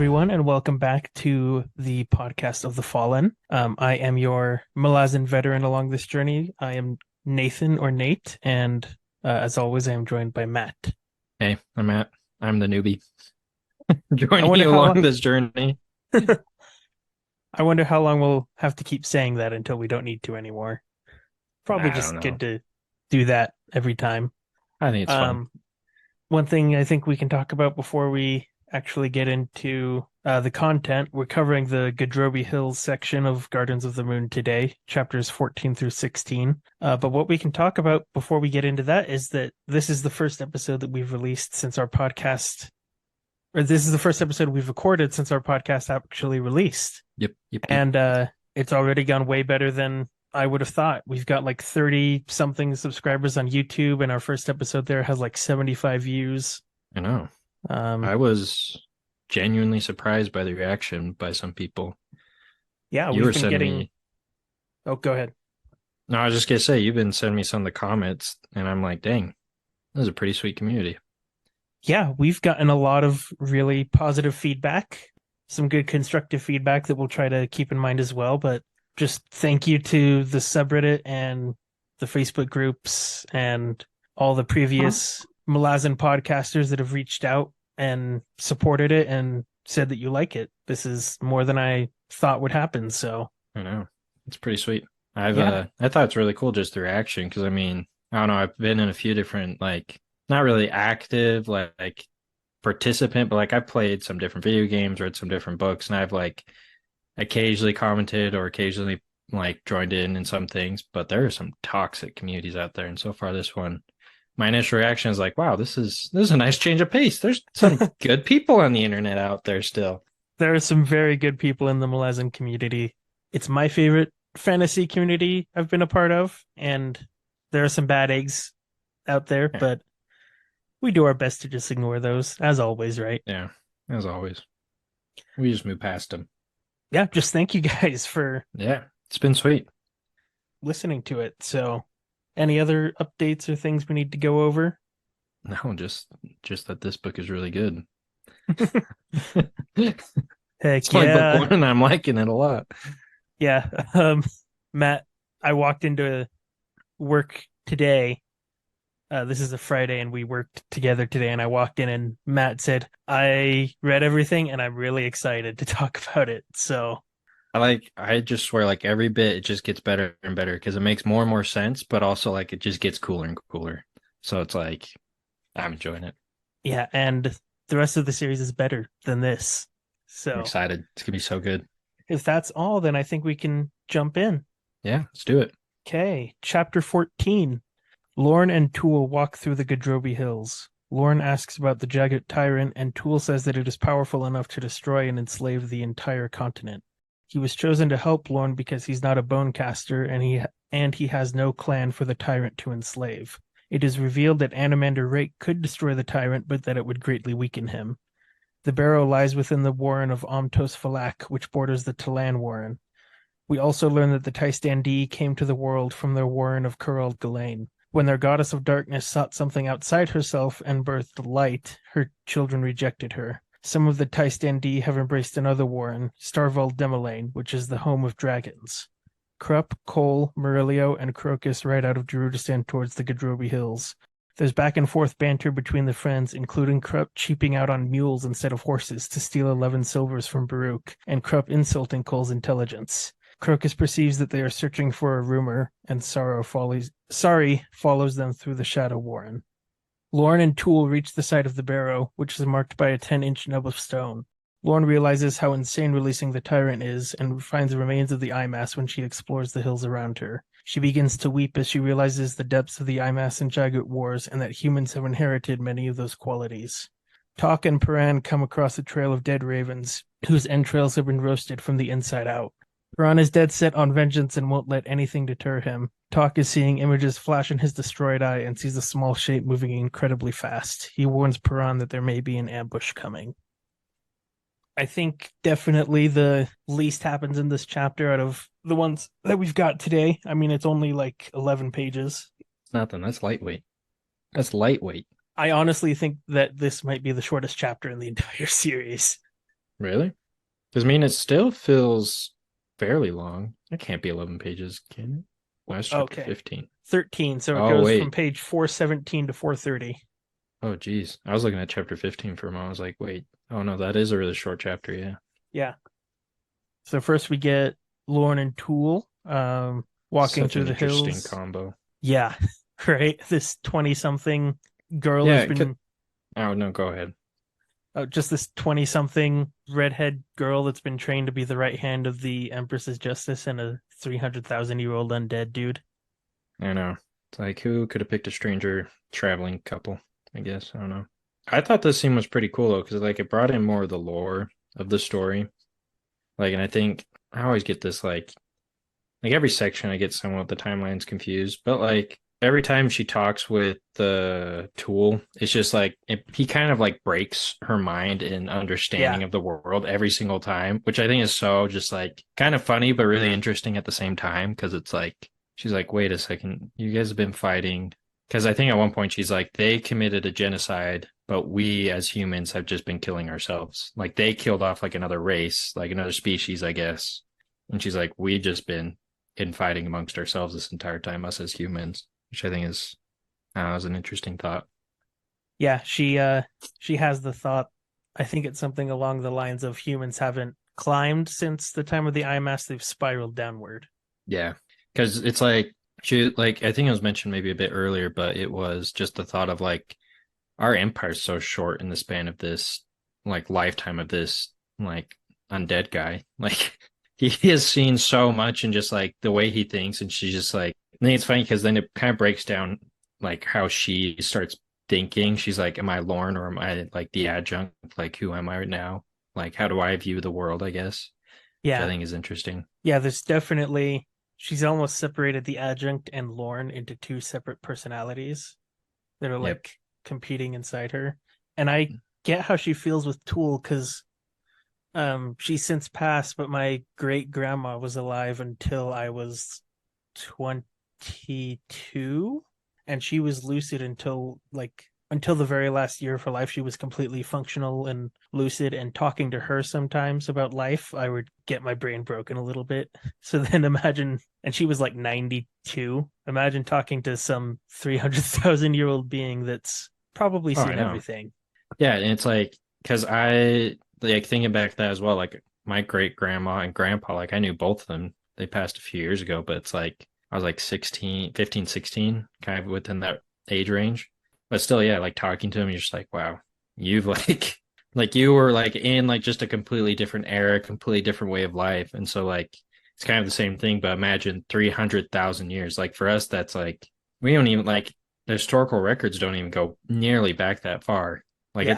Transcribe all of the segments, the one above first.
everyone, and welcome back to the podcast of the Fallen. I am your Malazan veteran along this journey. I am Nathan or Nate, and as always, I am joined by Matt. Hey, I'm Matt. I'm the newbie I joining wonder you how along long. this journey. I wonder how long we'll have to keep saying that until we don't need to anymore. Probably I don't just know. good to do that every time. I think it's fun. Um, One thing I think we can talk about before we actually get into the content, we're covering the Gadrobi Hills section of Gardens of the Moon today, chapters 14 through 16. But what we can talk about before we get into that is that this is the first episode that we've released since our podcast, or this is the first episode we've recorded since our podcast actually released. Yep. And it's already gone way better than I would have thought. We've got like 30 something subscribers on YouTube, and our first episode there has like 75 views. I know. Um, I was genuinely surprised by the reaction by some people. yeah, You we've were been sending getting. me, Oh, go ahead. no, I was just gonna say, you've been sending me some of the comments, and I'm like, dang, this is a pretty sweet community. Yeah, we've gotten a lot of really positive feedback, some good constructive feedback that we'll try to keep in mind as well. But just thank you to the subreddit and the Facebook groups and all the previous Malazan podcasters that have reached out and supported it and said that you like it. This is more than I thought would happen. So, I know. It's pretty sweet. yeah, I thought it's really cool just the reaction because I mean, I don't know, I've been in a few different like not really active like participant, but like I played some different video games, read some different books, and I've like occasionally commented or occasionally like joined in some things, but there are some toxic communities out there. And so far this one, my initial reaction is like, wow, this is a nice change of pace. There's some good people on the internet out there still. there are some very good people in the Malazan community. It's my favorite fantasy community I've been a part of, and there are some bad eggs out there, Yeah, but we do our best to just ignore those, as always, right? yeah, as always. We just move past them. Yeah, just thank you guys for Yeah, it's been sweet. listening to it. So, any other updates or things we need to go over? No, just that this book is really good. Heck It's my book yeah. one and I'm liking it a lot. Yeah. Matt, I walked into work today. This is a Friday, and we worked together today. And I walked in, and Matt said, "I read everything, and I'm really excited to talk about it." So, I just swear like every bit it just gets better and better because it makes more and more sense, but also like it just gets cooler and cooler. So it's like I'm enjoying it. yeah, and the rest of the series is better than this. I'm So, excited. It's gonna be so good. if that's all, then I think we can jump in. Yeah, let's do it. Okay, chapter 14. Lorne and Tool walk through the Gadrobi Hills. Lorne asks about the Jagged Tyrant, and Tool says that it is powerful enough to destroy and enslave the entire continent. He was chosen to help Lorne because he's not a bonecaster, and he has no clan for the tyrant to enslave. It is revealed that Animander Rake could destroy the tyrant, but that it would greatly weaken him. The barrow lies within the warren of Omtos Falak, which borders the Talan warren. We also learn that the Tystandi came to the world from their warren of Kurald Galain. When their goddess of darkness sought something outside herself and birthed light, her children rejected her. Some of the Tystandi have embraced another warren, Starvald Demolain, which is the home of dragons. Krupp, Cole, Murillo, and Crocus ride out of Darudistan towards the Gadrobi Hills. There's back and forth banter between the friends, including Krupp cheaping out on mules instead of horses to steal 11 silvers from Baruch, and Krupp insulting Cole's intelligence. Crocus perceives that they are searching for a rumor, and Sorry follows them through the Shadow Warren. Lorne and Tool reach the side of the barrow, which is marked by a 10-inch nub of stone. Lorne realizes how insane releasing the tyrant is and finds the remains of the Eyemass when she explores the hills around her. She begins to weep as she realizes the depths of the Eyemass and Jagut wars and that humans have inherited many of those qualities. Talk and Paran come across a trail of dead ravens, whose entrails have been roasted from the inside out. Paran is dead set on vengeance and won't let anything deter him. Talk is seeing images flash in his destroyed eye and sees a small shape moving incredibly fast. He warns Paran that there may be an ambush coming. I think definitely the least happens in this chapter out of the ones that we've got today. I mean, it's only like 11 pages. It's nothing. That's lightweight. That's lightweight. I honestly think that this might be the shortest chapter in the entire series. Really? Because I mean, it still feels fairly long. It can't be 11 pages, can it? No, it's chapter Okay. 15. 13. So it Oh, goes from wait. page 417 to 430. Oh, geez. I was looking at chapter 15 for a moment. I was like, wait. Oh, no, that is a really short chapter. Yeah. Yeah. So first we get Lorne and Tool walking Such through an the interesting hills. combo. Yeah, right. This 20 something girl has Yeah. been, Oh, no, go ahead. just this 20 something redhead girl that's been trained to be the right hand of the Empress's Justice and a 300,000-year-old undead dude. I know. It's like, who could have picked a stranger traveling couple? I guess. I don't know. I thought this scene was pretty cool, though, because, like, it brought in more of the lore of the story. Like, and I think I always get this, like every section I get somewhat the timelines confused, but like every time she talks with the tool, it's just like he kind of like breaks her mind and Yeah, understanding of the world every single time, which I think is so just like kind of funny but really interesting at the same time because it's like she's like, wait a second, you guys have been fighting. Because I think at one point she's like, they committed a genocide, but we as humans have just been killing ourselves. Like they killed off like another race, like another species, I guess. And she's like, we've just been infighting amongst ourselves this entire time, us as humans, which I think is an interesting thought. yeah. She has the thought. I think it's something along the lines of humans haven't climbed since the time of the eye mask. They've spiraled downward. Yeah, because it's like she like I think it was mentioned maybe a bit earlier, but it was just the thought of like our empire's so short in the span of this like lifetime of this like undead guy. Like he has seen so much and just like the way he thinks, and she's just like I think it's funny because then it kind of breaks down like how she starts thinking. She's like, am I Lorne or am I like the adjunct? Like who am I right now? Like how do I view the world, I guess? Which I Yeah, think is interesting. yeah. There's definitely she's almost separated the adjunct and Lorne into two separate personalities that are Yep. like competing inside her. And I get how she feels with Tool because she's since passed, but my great grandma was alive until I was 22, and she was lucid until the very last year of her life. She was completely functional and lucid, and talking to her sometimes about life, I would get my brain broken a little bit. So then imagine, and she was like 92. Imagine talking to some 300,000-year-old being that's probably Oh, I seen know. everything. Yeah, and it's like because I like thinking back to that as well. Like my great grandma and grandpa, like I knew both of them. They passed a few years ago, but it's like I was like 16, 15, 16, kind of within that age range. But still, yeah, like talking to them, you're just like, wow, you've like like you were like in like just a completely different era, completely different way of life. And so like it's kind of the same thing, but imagine 300,000 years. Like for us, that's like we don't even like the historical records don't even go nearly back that far. Like Yeah.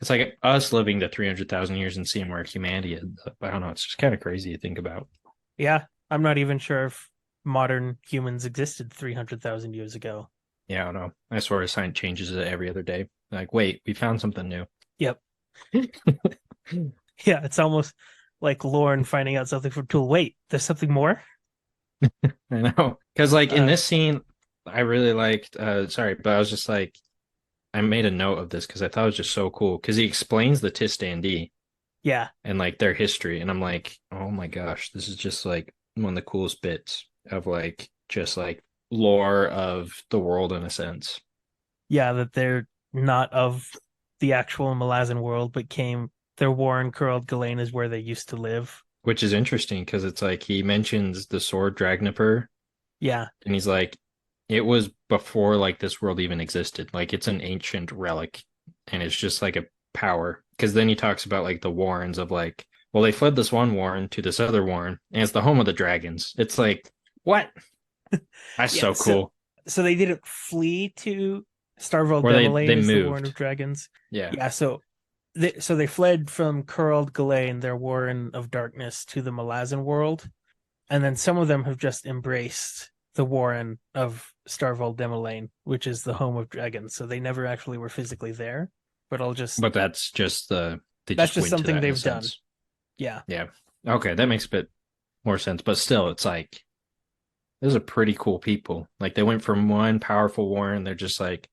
it's like us living to 300,000 years and seeing where humanity is. I don't know. It's just kind of crazy to think about. Yeah. I'm not even sure if modern humans existed 300,000 years ago. Yeah, I don't know. I swear science changes it every other day. Like, wait, we found something new. Yep. Yeah, it's almost like Lauren finding out something from Tool. Wait, there's something more? I know. Because like in Uh this scene, I really liked sorry, but I was just like I made a note of this because I thought it was just so cool. Because he explains the Tistandi yeah. and like their history. And I'm like, oh my gosh, this is just like one of the coolest bits of like just like lore of the world in a sense. Yeah, that they're not of the actual Malazan world, but came their Warren Curled Ghislaine is where they used to live. Which is interesting because it's like he mentions the sword Dragnipur Yeah. and he's like, it was before like this world even existed. Like it's an ancient relic and it's just like a power. Because then he talks about like the Warrens of like, well, they fled this one Warren to this other Warren and it's the home of the dragons. It's like, what? That's Yeah. so cool. So they didn't flee to Starville Or they Demolain is the Warren of moved. Dragons. Yeah. Yeah, so they fled from Curled Ghislaine, their Warren of Darkness, to the Malazan world. And then some of them have just embraced the Warren of Starville Demolain, which is the home of dragons. So they never actually were physically there. But But that's just they that's just just went to something that in a they've done. sense. Yeah. Yeah. Okay, that makes a bit more sense. But still, it's like those are pretty cool people. Like they went from one powerful war and they're just like,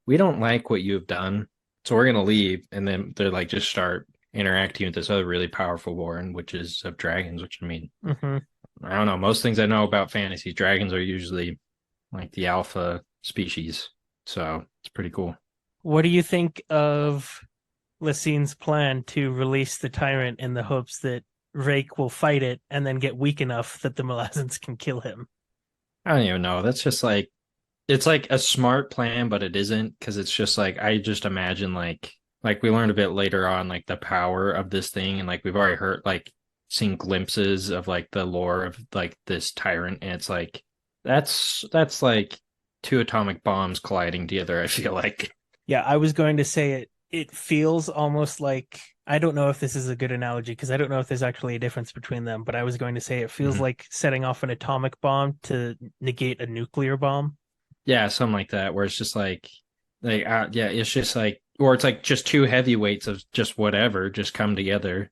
we don't like what you have done, so we're gonna leave. And then they're like, just start. interacting with this other really powerful warren, which is of dragons, which I mean, Hmm. I don't know. Most things I know about fantasy, dragons are usually like the alpha species. So it's pretty cool. What do you think of Lassine's plan to release the tyrant in the hopes that Rake will fight it and then get weak enough that the Malazans can kill him? I don't even know. That's just like it's like a smart plan, but it isn't because it's just like I just imagine like we learned a bit later on like the power of this thing, and like we've already heard like seen glimpses of like the lore of like this tyrant, and it's like that's like two atomic bombs colliding together, I feel like. Yeah, I was going to say it feels almost like I don't know if this is a good analogy because I don't know if there's actually a difference between them, but I was going to say it feels Mhm. like setting off an atomic bomb to negate a nuclear bomb. Yeah, something like that, where it's just like yeah, it's just like or it's like just two heavyweights of just whatever just come together,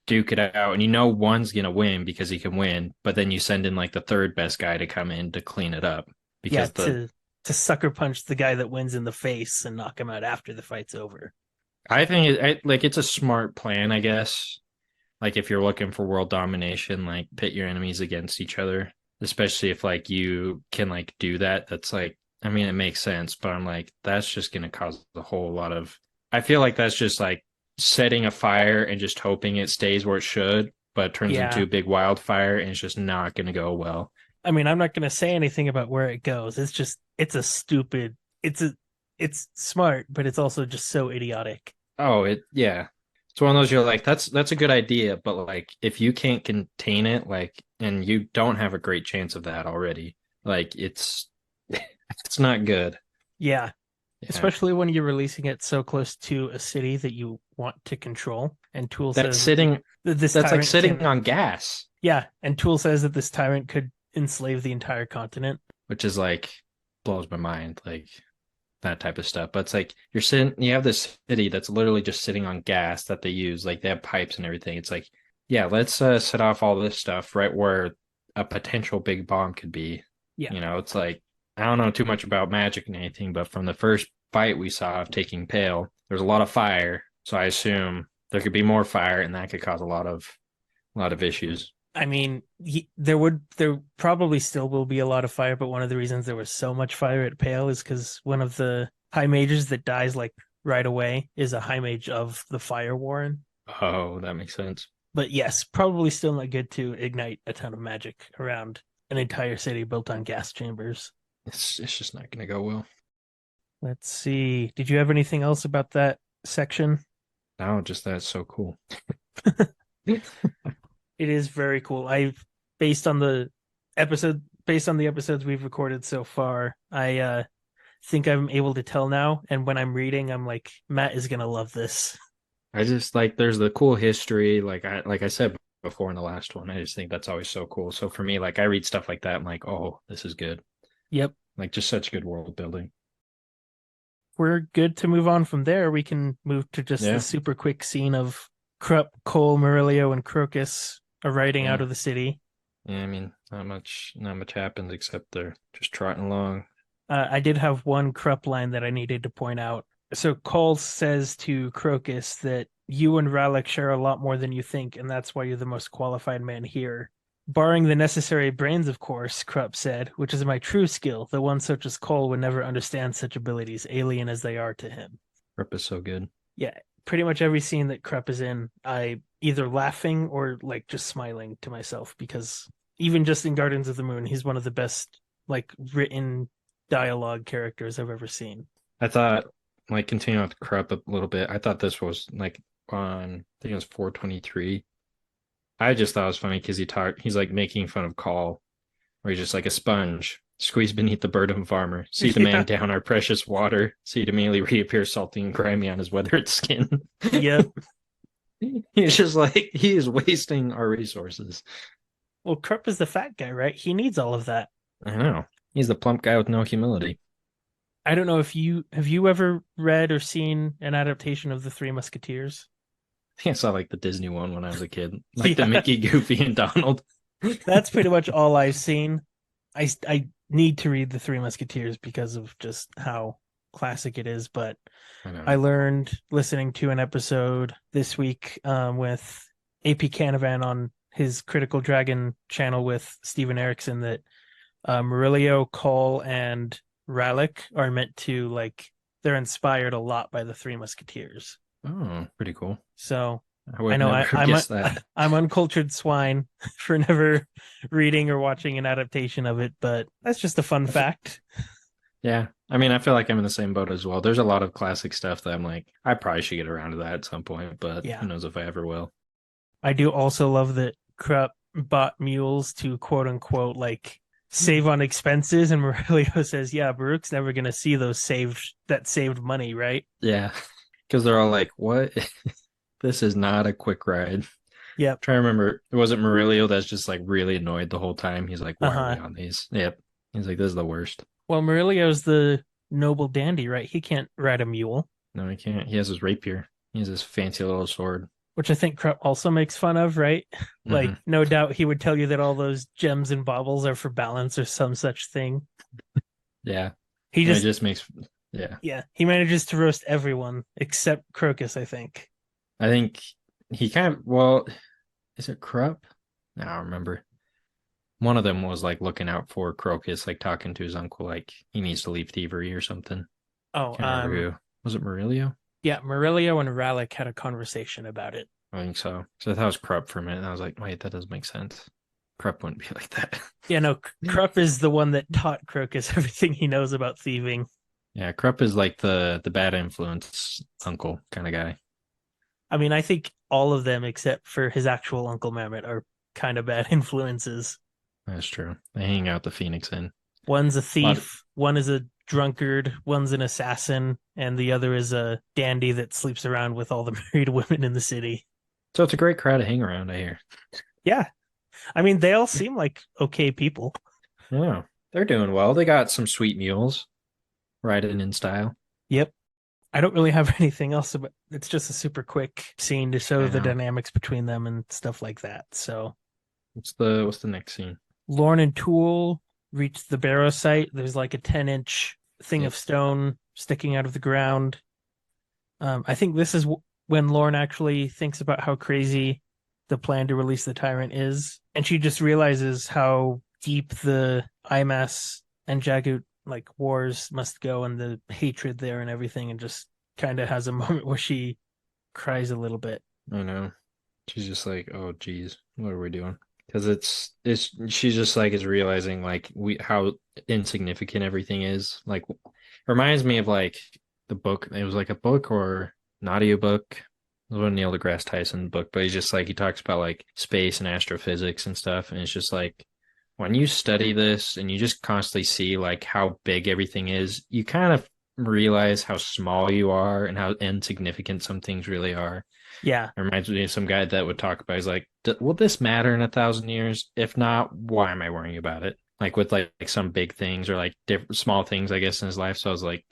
duke it out, and you know one's gonna win because he can win, but then you send in like the third best guy to come in to clean it up Yeah, because the to sucker punch the guy that wins in the face and knock him out after the fight's over. I think like it's a smart plan, I guess. Like if you're looking for world domination, like pit your enemies against each other, especially if like you can like do that. That's like, I mean, it makes sense, but I'm like, that's just gonna cause a whole lot of. I feel like that's just like setting a fire and just hoping it stays where it should, but it turns into Yeah. a big wildfire and it's just not gonna go well. I mean, I'm not going to say anything about where it goes. It's just it's a stupid it's smart, but it's also just so idiotic. Oh, it yeah. It's one of those you're like, that's a good idea, but like if you can't contain it, like and you don't have a great chance of that already, like it's it's not good. Yeah, Yeah. especially when you're releasing it so close to a city that you want to control. And Tool That's says that sitting this that's like tyrant sitting can, on gas, yeah, and Tool says that this tyrant could enslave the entire continent. which is like blows my mind, like that type of stuff. But it's like you have this city that's literally just sitting on gas that they use, like they have pipes and everything. It's like, yeah, let's set off all this stuff right where a potential big bomb could be. Yeah, It's like I don't know too much about magic and anything, but from the first fight we saw of taking Pale, there's a lot of fire. So I assume there could be more fire, and that could cause a lot of issues. I mean, there probably still will be a lot of fire, but one of the reasons there was so much fire at Pale is because one of the high mages that dies like right away is a high mage of the Fire Warren. Oh, that makes sense. But yes, probably still not good to ignite a ton of magic around an entire city built on gas chambers. It's just not going to go well. Let's see. Did you have anything else about that section? No, just that's so cool. It is very cool. Based on the episodes we've recorded so far, I think I'm able to tell now. And when I'm reading, I'm like, Matt is gonna love this. I just like there's the cool history, like I said before in the last one. I just think that's always so cool. So for me, like I read stuff like that, I'm like, oh, this is good. Yep. Like just such good world building. We're good to move on from there. We can move to just the Yeah, super quick scene of Krupp, Cole, Murillo, and Crocus are riding out yeah, of the city. yeah. I mean, not much happens except they're just trotting along. I did have one Krupp line that I needed to point out. So Cole says to Crocus that you and Ralek share a lot more than you think, and that's why you're the most qualified man here. Barring the necessary brains, of course, Krupp said, which is my true skill, the one such as Cole would never understand such abilities, alien as they are to him. Rip is so good. Yeah, pretty much every scene that Krupp is in, I either laughing or like just smiling to myself because even just in Guardians of the Moon, he's one of the best like written dialogue characters I've ever seen. I thought like continuing with Krupp a little bit. I thought this was like on I think it was 423. I just thought it was funny because he's like making fun of Call, where he's just like a sponge, squeezed beneath the burden of farmer. See the man Yeah. down our precious water. See it immediately reappear salty and grimy on his weathered skin. Yep. He's just like he is wasting our resources. Well, Krupp is the fat guy, right? He needs all of that. I know. He's the plump guy with no humility. I don't know if you ever read or seen an adaptation of the Three Musketeers? I think I saw like the Disney one when I was a kid, like the Yeah, Mickey, Goofy, and Donald. that's pretty much all I've seen. I need to read the Three Musketeers because of just how classic it is, but I I know. learned listening to an episode this week with AP Canavan on his Critical Dragon channel with Steven Erickson that Murillo, Cole, and Rallick are meant to like they're inspired a lot by the Three Musketeers. Oh, pretty cool. So I I would know never I, have I'm a, guessed that. I'm uncultured swine for never reading or watching an adaptation of it, but that's just a fun I f- fact. yeah. I mean, I feel like I'm in the same boat as well. There's a lot of classic stuff that I'm like, I probably should get around to that at some point, but Yeah. who knows if I ever will. I do also love that Krupp bought mules to quote unquote like save on expenses, and Murillo says, "Yeah, Baruch's never gonna see those saved money, right?" Yeah. Because they're all like, what? This is not a quick ride. Yep. Try to remember, it wasn't Murillo that's just like really annoyed the whole time. He's like, Uh why are huh. we on these? Yep. He's like, this is the worst. Well, Murillo's the noble dandy, right? He can't ride a mule, No, he can't. He has his rapier. He has his fancy little sword. which I think Krupp also makes fun of, right? Like, Hmm. no doubt he would tell you that all those gems and baubles are for balance or some such thing. Yeah. He And it just, just makes, yeah. yeah, he manages to roast everyone except Crocus, I think. I think he kind of, well, is it Krupp? No, I don't remember. One of them was like looking out for Crocus, like talking to his uncle, like he needs to leave thievery or something. Oh, Can't remember who. Was it Murillo? yeah, Murillo and Rallick had a conversation about it. I think so. So I thought it was Krupp for a minute, and I was like, wait, that doesn't make sense. Krupp wouldn't be like that. Yeah, no, Krupp is the one that taught Crocus everything he knows about thieving. Yeah, Krupp is like the bad influence uncle kind of guy. I mean, I think all of them except for his actual Uncle Mamet are kind of bad influences. That's true. They hang out the Phoenix Inn. One's a A lot of, thief, one is a drunkard, one's an assassin, and the other is a dandy that sleeps around with all the married women in the city. so it's a great crowd to hang around, I hear. Yeah, I mean, they all seem like okay people. Yeah, they're doing well. They got some sweet mules riding in style. Yep. I don't really have anything else about it's just a super quick scene to show I the know. dynamics between them and stuff like that. So What's the next scene? Lorne and Tool reach the barrow site. There's like a 10-inch thing of Yep. stone sticking out of the ground. I think this is when Lorne actually thinks about how crazy the plan to release the tyrant is, and she just realizes how deep the IMAS and Jagut like wars must go, and the hatred there and everything, and just kind of has a moment where she cries a little bit. I know. She's just like, oh geez, what are we doing? Because it's she's just like is realizing like we how insignificant everything is. Like reminds me of like the book. It was like a book or an audiobook. It was a Neil deGrasse Tyson book, but he's just like he talks about like space and astrophysics and stuff, and it's just like when you study this and you just constantly see like how big everything is, you kind of realize how small you are and how insignificant some things really are. Yeah, It reminds me of some guy that would talk about. He's like, "Will this matter in 1,000 years? If not, why am I worrying about it?" Like with like some big things or like different small things, I guess, in his life. So I was like,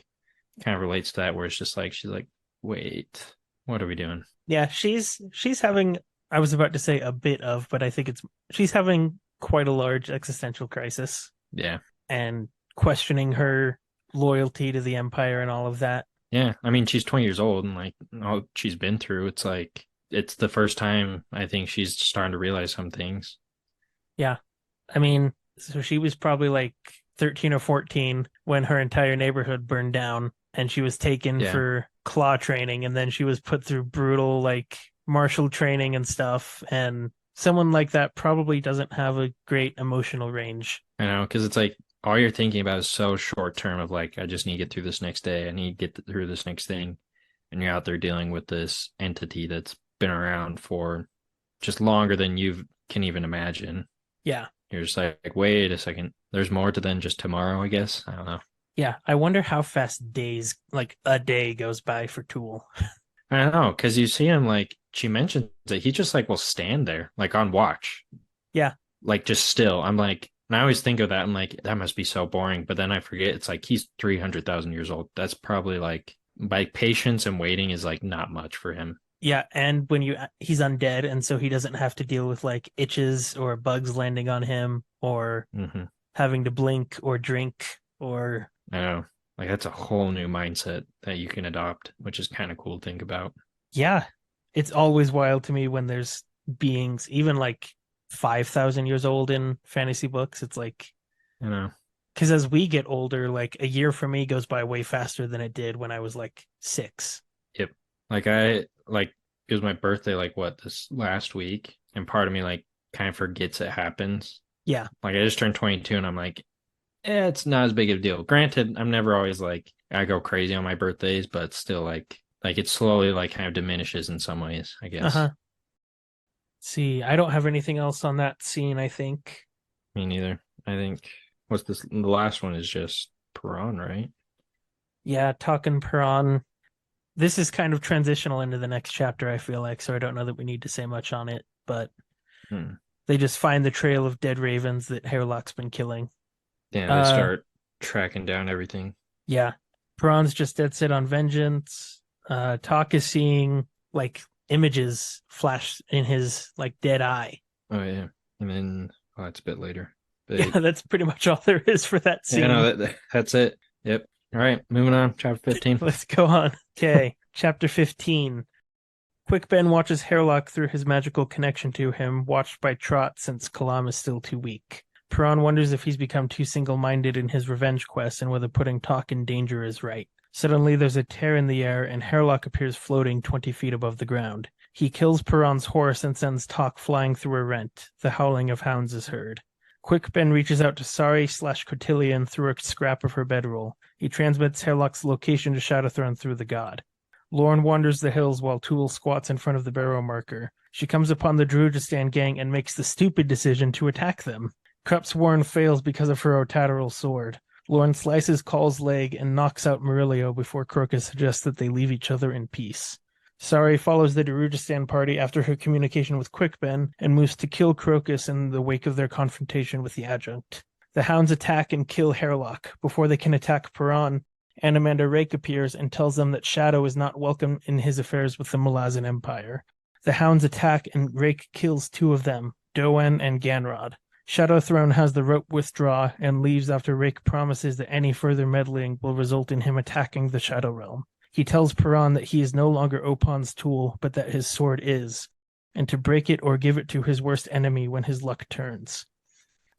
kind of relates to that, where it's just like she's like, "Wait, what are we doing?" yeah, she's having. I was about to say a bit of, but I think it's she's having quite a large existential crisis Yeah, and questioning her loyalty to the empire and all of that. yeah. I mean, she's 20 years old, and like all she's been through, it's like it's the first time I think she's starting to realize some things. Yeah, I mean, so she was probably like 13 or 14 when her entire neighborhood burned down, and she was taken Yeah, for claw training, and then she was put through brutal like martial training and stuff. And someone like that probably doesn't have a great emotional range. I know, because it's like all you're thinking about is so short term of like, I just need to get through this next day. I need to get through this next thing. And you're out there dealing with this entity that's been around for just longer than you can even imagine. Yeah. You're just like, wait a second. There's more to than just tomorrow, I guess. I don't know. Yeah, I wonder how fast days, like a day, goes by for Tool. I don't know, because you see him like she mentions that he just like will stand there, like on watch, Yeah, like just still. I'm like, and I always think of that. I'm like, that must be so boring. But then I forget it's like he's 300,000 years old. That's probably like by patience and waiting is like not much for him. yeah, and when he's undead, and so he doesn't have to deal with like itches or bugs landing on him or Hmm. having to blink or drink or I know. Like that's a whole new mindset that you can adopt, which is kind of cool to think about. Yeah, it's always wild to me when there's beings, even like 5,000 years old in fantasy books. It's like, You know. because as we get older, like a year for me goes by way faster than it did when I was like 6. Yep. Like I like it was my birthday like what this last week, and part of me like kind of forgets it happens. Yeah. Like I just turned 22 and I'm like, it's not as big of a deal. Granted, I'm never always like I go crazy on my birthdays, but still like it slowly like kind of diminishes in some ways, I guess. Uh-huh. See, I don't have anything else on that scene, I think. Me neither. I think what's this the last one is just Piran, right? Yeah, talking Piran. This is kind of transitional into the next chapter, I feel like, so I don't know that we need to say much on it, but Hmm. they just find the trail of dead ravens that Hairlock's been killing. Yeah, they Uh start tracking down everything. yeah. Piran's just dead set on vengeance. Talk is seeing like images flash in his like dead eye. Oh yeah. And then oh, that's a bit later. Yeah, But that's pretty much all there is for that yeah, scene. no, that's it. Yep. All right, moving on. Chapter 15. Let's go on. Okay, chapter 15. Quick Ben watches Hairlock through his magical connection to him, watched by Trot since Kalam is still too weak. Piran wonders if he's become too single-minded in his revenge quest and whether putting Talk in danger is right. Suddenly, there's a tear in the air, and Hairlock appears floating 20 feet above the ground. He kills Piran's horse and sends Talk flying through a rent. The howling of hounds is heard. Quick Ben reaches out to Sari/Cotillion through a scrap of her bedroll. He transmits Hairlock's location to Shadowthrone through the god. Lorne wanders the hills while Tool squats in front of the barrow marker. She comes upon the Druidistan gang and makes the stupid decision to attack them. Krup's warren fails because of her Otadral sword. Lorne slices Call's leg and knocks out Murillo before Crocus suggests that they leave each other in peace. Sari follows the Darudistan party after her communication with Quickben and moves to kill Crocus in the wake of their confrontation with the adjunct. The hounds attack and kill Hairlock. Before they can attack Piran, Anamanda Rake appears and tells them that Shadow is not welcome in his affairs with the Malazan Empire. The hounds attack and Rake kills 2 of them, Doan and Ganrod. Shadowthrone has the rope withdraw and leaves after Rake promises that any further meddling will result in him attacking the Shadow Realm. He tells Piran that he is no longer Opon's tool, but that his sword is, and to break it or give it to his worst enemy when his luck turns.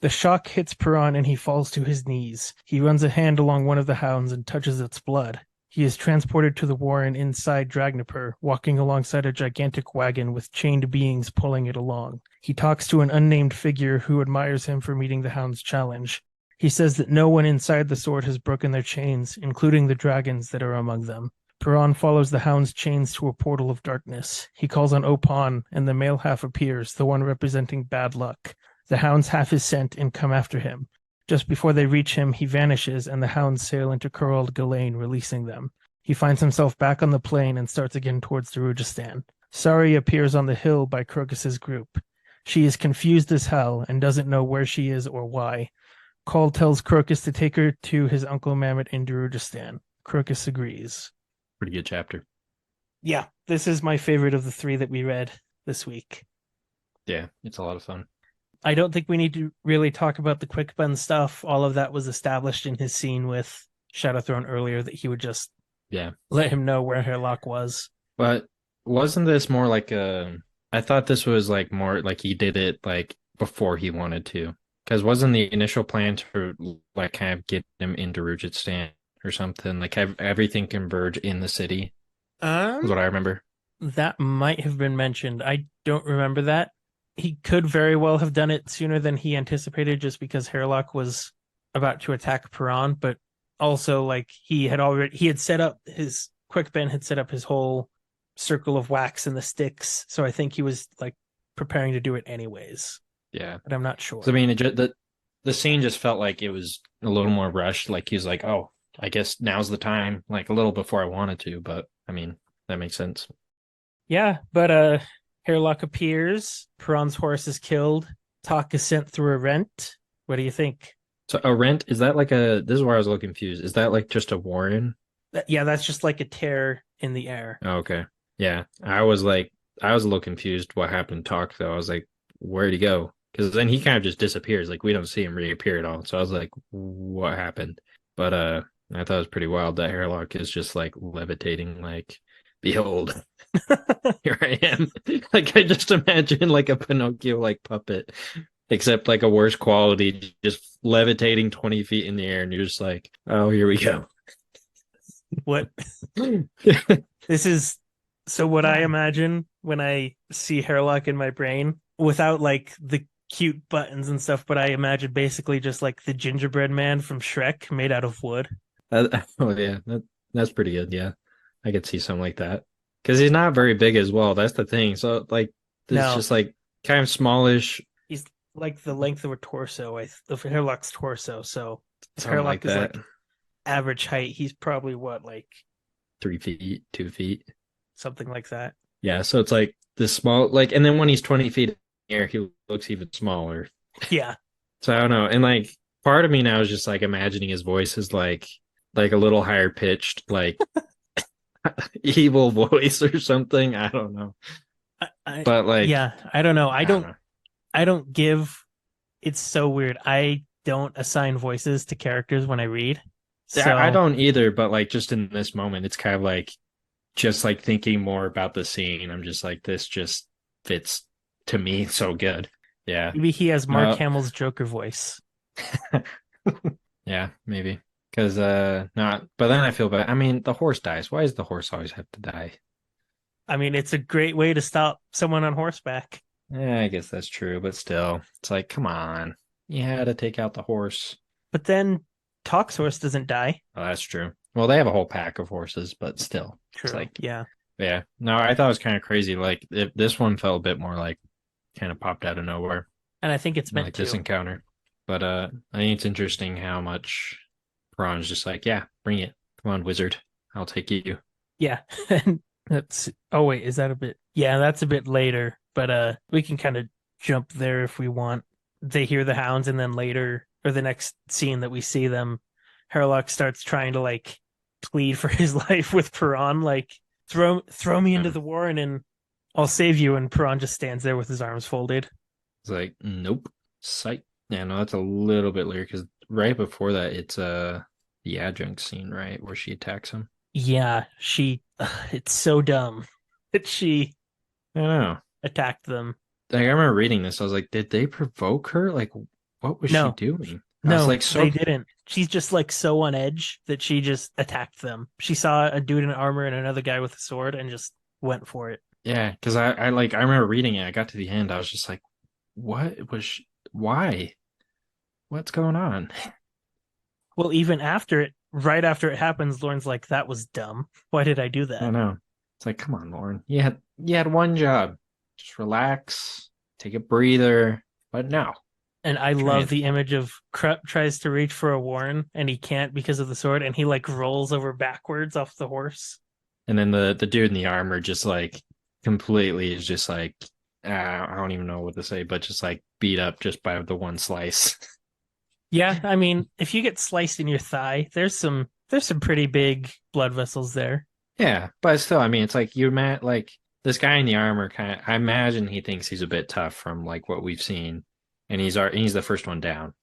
The shock hits Piran and he falls to his knees. He runs a hand along one of the hounds and touches its blood. He is transported to the warren inside Dragnipur, walking alongside a gigantic wagon with chained beings pulling it along. He talks to an unnamed figure who admires him for meeting the hound's challenge. He says that no one inside the sword has broken their chains, including the dragons that are among them. Piran follows the hound's chains to a portal of darkness. He calls on Opon, and the male half appears, the one representing bad luck. The hounds have his scent and come after him. Just before they reach him, he vanishes, and the hounds sail into Kurald Galain, releasing them. He finds himself back on the plain and starts again towards Darujistan. Sari appears on the hill by Crocus's group. She is confused as hell and doesn't know where she is or why. Call tells Crocus to take her to his Uncle Mammoth in Darujistan. Crocus agrees. Pretty good chapter. Yeah, this is my favorite of the 3 that we read this week. Yeah, it's a lot of fun. I don't think we need to really talk about the quick bun stuff. All of that was established in his scene with Shadowthrone earlier, that he would just let him know where Hairlock was. But wasn't this more like a I thought this was like more like he did it like before he wanted to. Because wasn't the initial plan to like kind of get him into Rujitstan or something? Like have everything converge in the city? Is what I remember. That might have been mentioned. I don't remember that. He could very well have done it sooner than he anticipated just because Hairlock was about to attack Piran, but also like he had set up his Quickben had set up his whole circle of wax and the sticks, so I think he was like preparing to do it anyways. Yeah. But I'm not sure. So I mean the scene just felt like it was a little more rushed. Like he's like, oh, I guess now's the time, like a little before I wanted to, but I mean, that makes sense. Yeah, but Hairlock appears, Piran's horse is killed, Talk is sent through a rent. What do you think? So a rent, is that like this is where I was a little confused. Is that like just a warren? Yeah, that's just like a tear in the air. Oh, okay. Yeah. I was a little confused what happened to Talk though. I was like, where'd he go? Because then he kind of just disappears. Like we don't see him reappear at all. So I was like, what happened? But I thought it was pretty wild that Hairlock is just like levitating, like, behold, here I am. Like I just imagine like a Pinocchio like puppet, except like a worse quality, just levitating 20 feet in the air, and you're just like, oh, here we go. What this is so what I imagine when I see Hairlock in my brain without like the cute buttons and stuff, but I imagine basically just like the gingerbread man from Shrek made out of wood. Oh yeah, that's pretty good. Yeah, I could see something like that because he's not very big as well. That's the thing. So like, it's No, just like kind of smallish, he's like the length of a torso, of Hairlock's torso. So if something like Hairlock is that. like average height, he's probably what, like 3 feet, 2 feet. something like that. Yeah, so it's like this small, like, and then when he's 20 feet in the air, he looks even smaller. Yeah. So I don't know. And like, part of me now is just like imagining his voice is like a little higher pitched, like evil voice or something. I don't know. But like, Yeah, I don't know. I don't know. I don't give it's so weird. I don't assign voices to characters when I read. I So don't either, but like just in this moment, it's kind of like just like thinking more about the scene. I'm just like, this just fits to me so good. Yeah. maybe he has Mark No. Hamill's Joker voice. Yeah, maybe. Because not but then I feel bad. I mean, the horse dies. Why does the horse always have to die? I mean, it's a great way to stop someone on horseback. Yeah, I guess that's true, but still, it's like, come on. You had to take out the horse. But then Tox horse doesn't die. Oh, that's true. Well, they have a whole pack of horses, but still. It's True. like, Yeah. yeah. No, I thought it was kind of crazy. Like if this one felt a bit more like kind of popped out of nowhere, And I think it's meant like this to. encounter. But I think it's interesting how much Piranha's just like, yeah, bring it. Come on, wizard. I'll take you. Yeah. And that's oh wait, is that a bit yeah, that's a bit later. But we can kind of jump there if we want. They hear the hounds and then later or the next scene that we see them, Harlock starts trying to like plead for his life with Piran, like throw me into Yeah. the warren and I'll save you. And Piran just stands there with his arms folded. It's like, nope. Sight. Yeah, no, that's a little bit later because right before that, it's the adjunct scene, right, where she attacks him. Yeah, it's so dumb that she I don't know. attacked them. Like, I remember reading this. I was like, did they provoke her? Like, what was she No, doing? I was no, like, they so didn't. She's just like so on edge that she just attacked them. She saw a dude in armor and another guy with a sword and just went for it. yeah, because I like I remember reading it. I got to the end. I was just like, what was she, why? What's going on? Well, even after it, right after it happens, Lauren's like, "That was dumb. Why did I do I don't that?" know. It's like, come on, Lauren. You had one job. Just relax, take a breather. But no, And I try love and the image of Krupp tries to reach for a Warren and he can't because of the sword, and he like rolls over backwards off the horse. and then the dude in the armor just like completely is just like I don't even know what to say, but just like beat up just by the one slice. Yeah, I mean, if you get sliced in your thigh, there's some pretty big blood vessels there. Yeah, but still, I mean, it's like like this guy in the armor kind of. I imagine he thinks he's a bit tough from like what we've seen, and he's the first one down,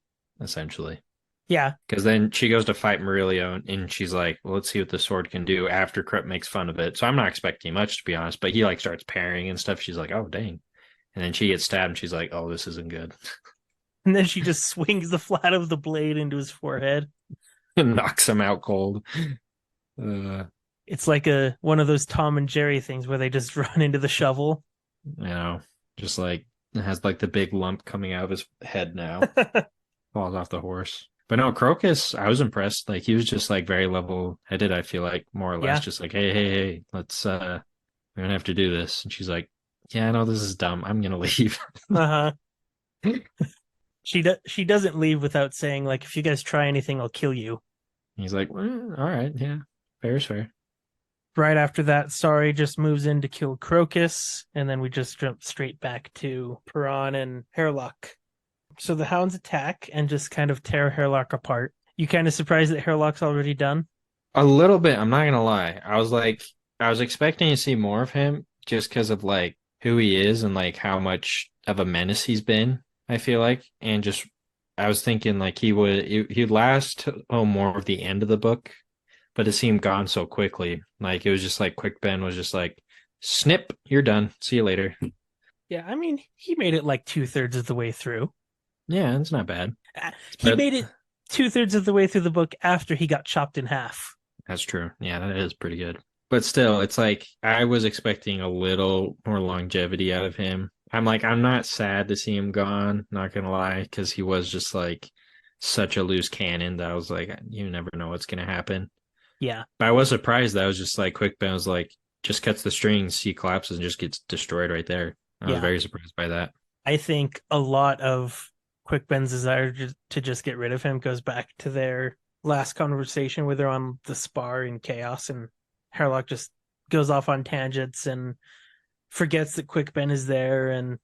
essentially. Yeah, Because then she goes to fight Murillo, and she's like, well, "Let's see what the sword can do." After Krupp makes fun of it, so I'm not expecting much to be honest. But he like starts parrying and stuff. She's like, "Oh dang!" And then she gets stabbed, and she's like, "Oh, this isn't good." and then she just swings the flat of the blade into his forehead. And knocks him out cold. Uh, It's like a one of those Tom and Jerry things where they just run into the shovel. you know, just like it has like the big lump coming out of his head now. Falls off the horse. But no, Crocus, I was impressed. Like he was just like very level headed, I feel like, more or less, Yeah. just like, hey, let's we're gonna have to do this. And she's like, yeah, no, this is dumb. I'm gonna leave. Uh-huh. She doesn't leave without saying like, if you guys try anything, I'll kill you. He's like, well, all right, yeah, fair is fair. Right after that, Sari just moves in to kill Crocus, and then we just jump straight back to Piran and Hairlock. So the hounds attack and just kind of tear Hairlock apart. You kind of surprised that Hairlock's already done? A little bit, I'm not gonna lie. I was expecting to see more of him just because of like who he is and like how much of a menace he's been, I feel like. And just I was thinking like he'd last till more of the end of the book, but it seemed gone so quickly. Like it was just like Quick Ben was just like, snip, you're done. See you later. Yeah, I mean, he made it like 2/3 of the way through. Yeah, it's not bad. He But made it 2/3 of the way through the book after he got chopped in half. that's true. Yeah, that is pretty good. But still, it's like I was expecting a little more longevity out of him. I'm like, I'm not sad to see him gone, not gonna lie, because he was just like such a loose cannon that I was like, you never know what's gonna happen. Yeah, But I was surprised that I was just like Quick Ben was like, just cuts the strings, he collapses and just gets destroyed right there. I was yeah. very surprised by that. I think a lot of Quick Ben's desire to just get rid of him goes back to their last conversation where they're on the spar in chaos, and Harlock just goes off on tangents and forgets that Quick Ben is there, and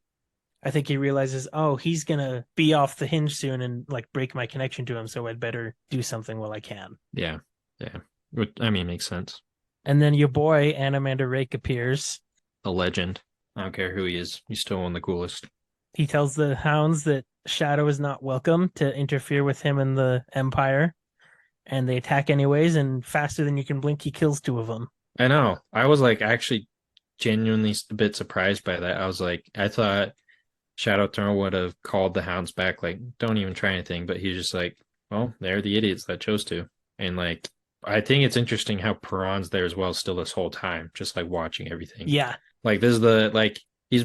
I think he realizes, oh, he's gonna be off the hinge soon and like break my connection to him, so I'd better do something while I can. Yeah. Yeah. Which, I mean, makes sense. And then your boy Animander Rake appears. A legend. I don't care who he is. He's still one of the coolest. He tells the hounds that Shadow is not welcome to interfere with him and the Empire, and they attack anyways. And faster than you can blink, he kills two of them. I know. I was like actually genuinely a bit surprised by that. I was like, I thought Shadow Throne would have called the hounds back, like, don't even try anything. But he's just like, well, they're the idiots that chose to. And like, I think it's interesting how Perron's there as well, still this whole time, just like watching everything. Yeah, Like, this is the, like, he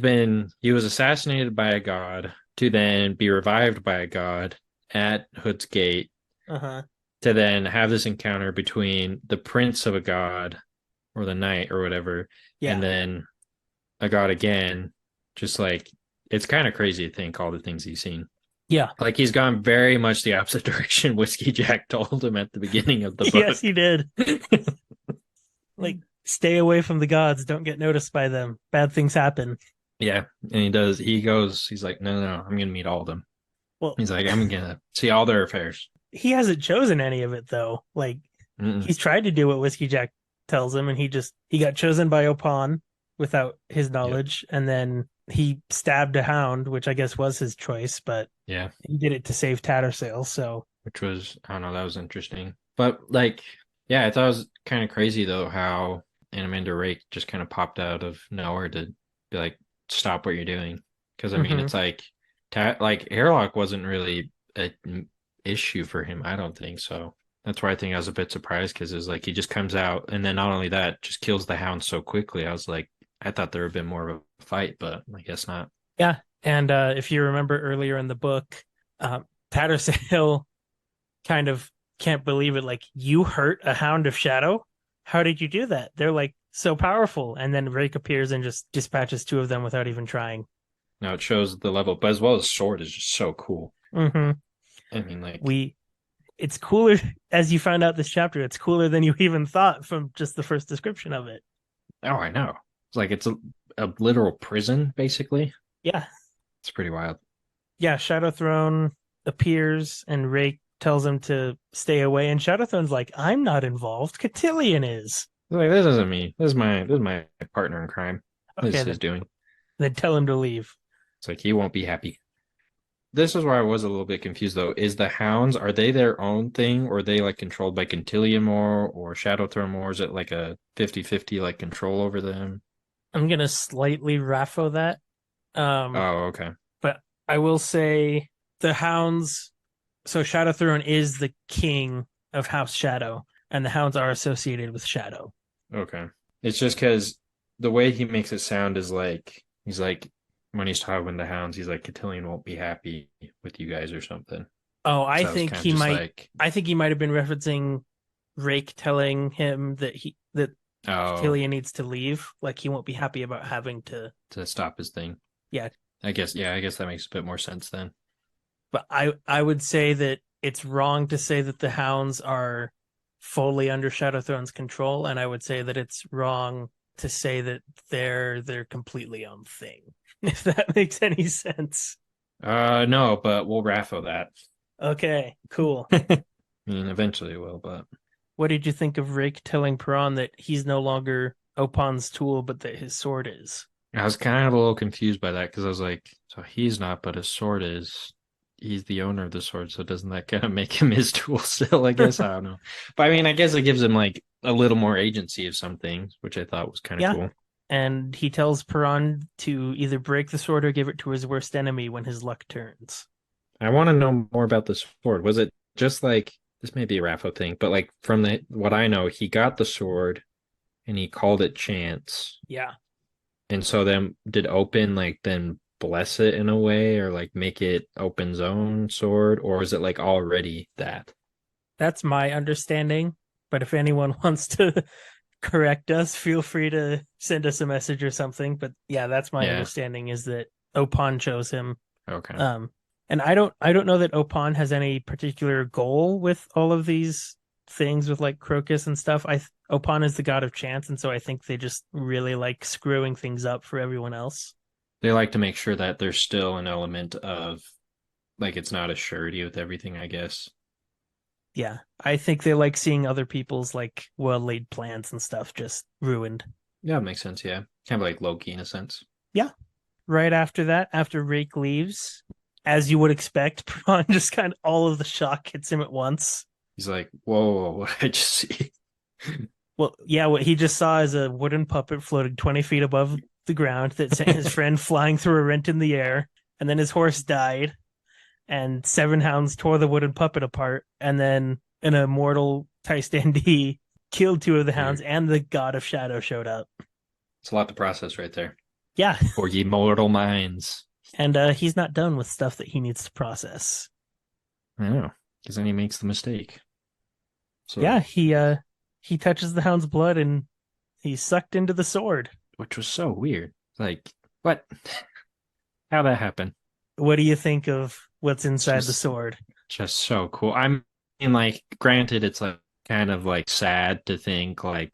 was assassinated by a god to then be revived by a god at Hood's Gate uh huh, to then have this encounter between the prince of a god or the knight or whatever, and yeah, then a god again. Just like it's kind of crazy to think all the things he's seen. yeah. Like he's gone very much the opposite direction Whiskey Jack told him at the beginning of the Yes, book. he did. Like, stay away from the gods. Don't get noticed by them. Bad things happen. Yeah, and he does. He goes. He's like, no, no, I'm gonna meet all of them. Well, He's like, I'm gonna see all their affairs. he hasn't chosen any of it though. Like, Mm-mm. he's tried to do what Whiskey Jack tells him, and he got chosen by Opon without his Yep. knowledge, and then he stabbed a hound, which I guess was his choice, but Yeah, he did it to save Tattersail. So which was I don't know. That was interesting. But like, yeah, I thought it was kind of crazy though how Animander Rake just kind of popped out of nowhere to be like, stop what you're doing. Because I mean, mhm. it's like, like Airlock wasn't really an issue for him. I don't think so. That's why I think I was a bit surprised because it's like he just comes out and then not only that, just kills the hound so quickly. I was like, I thought there would have been more of a fight, but I guess not. Yeah, and if you remember earlier in the book, Tattersail kind of can't believe it. Like, you hurt a Hound of Shadow? How did you do that? They're like so powerful. And then Rake appears and just dispatches two of them without even trying. Now it shows the level, but as well as sword is just so cool. Mm-hmm. I mean, like, We, it's cooler as you found out this chapter. It's cooler than you even thought from just the first description of it. oh, I know. It's like it's a literal prison, basically. Yeah, It's pretty wild. yeah. Shadow Throne appears and Rake tells him to stay away. And Shadow Throne's like, I'm not involved. Cotillion is. It's like this isn't me. This is my partner in crime. This Okay, is his doing. then tell him to leave. It's like he won't be happy. This is where I was a little bit confused though. Is the hounds, are they their own thing or are they like controlled by Quintillion more or Shadow Throne more? Is it like a 50-50 like control over them? I'm gonna slightly raffo that. Oh, okay. But I will say the hounds. So Shadow Throne is the king of House Shadow, and the hounds are associated with Shadow. Okay. It's just because the way he makes it sound is like he's like when he's talking to hounds, he's like Cotillion won't be happy with you guys or something. Oh, I So I was think kind of he just might. like, I think he might have been referencing Rake telling him that oh, Cotillion needs to leave. Like, he won't be happy about having to. to stop his thing. Yeah, I guess that makes a bit more sense then. but I would say that it's wrong to say that the hounds are fully under Shadow Throne's control, and I would say that it's wrong to say that they're their completely own thing. If that makes any sense. No, but we'll raffle that. Okay, cool. I mean, eventually it will, but What did you think of Rake telling Peron that he's no longer Opon's tool, but that his sword is? I was kind of a little confused by that because I was like, so he's not, but his sword is. he's the owner of the sword, so doesn't that kind of make him his tool still? I guess I don't know, but I mean, I guess it gives him like a little more agency of some things, which I thought was kind of Yeah. cool. And he tells Perron to either break the sword or give it to his worst enemy when his luck turns. I want to know more about the sword. Was it just like this may be a Raffo thing, but like from the what I know, he got the sword and he called it Chance. Yeah. And so then did Open like then bless it in a way or like make it Open's own sword, or is it like already that? That's my understanding. But if anyone wants to correct us, feel free to send us a message or something. But yeah, that's my Yeah. understanding is that Opon chose him. Okay. Um, and I don't know that Opon has any particular goal with all of these things with like Crocus and stuff. Opon is the god of chance, and so I think they just really like screwing things up for everyone else. They like to make sure that there's still an element of like it's not a surety with everything, I guess. Yeah, I think they like seeing other people's like well laid plans and stuff just ruined. Yeah, it makes sense. Yeah. Kind of like Loki in a sense. Yeah. Right after that, after Rake leaves, as you would expect, Prawn just kind of all of the shock hits him at once. He's like, whoa, what did I just see? Well, yeah, what he just saw is a wooden puppet floating 20 feet above the ground that sent his friend flying through a rent in the air. And then his horse died, and seven hounds tore the wooden puppet apart. And then an immortal Tystandi killed two of the hounds, Weird. and the god of shadow showed up. It's a lot to process right there. Yeah, For ye mortal minds. and he's not done with stuff that he needs to process. I know. Because then he makes the mistake. So Yeah, he touches the hound's blood and he's sucked into the sword. which was so weird. Like, what? How that happened? What do you think of what's It's inside the sword? just so cool. I mean, like, granted, it's like kind of like sad to think like,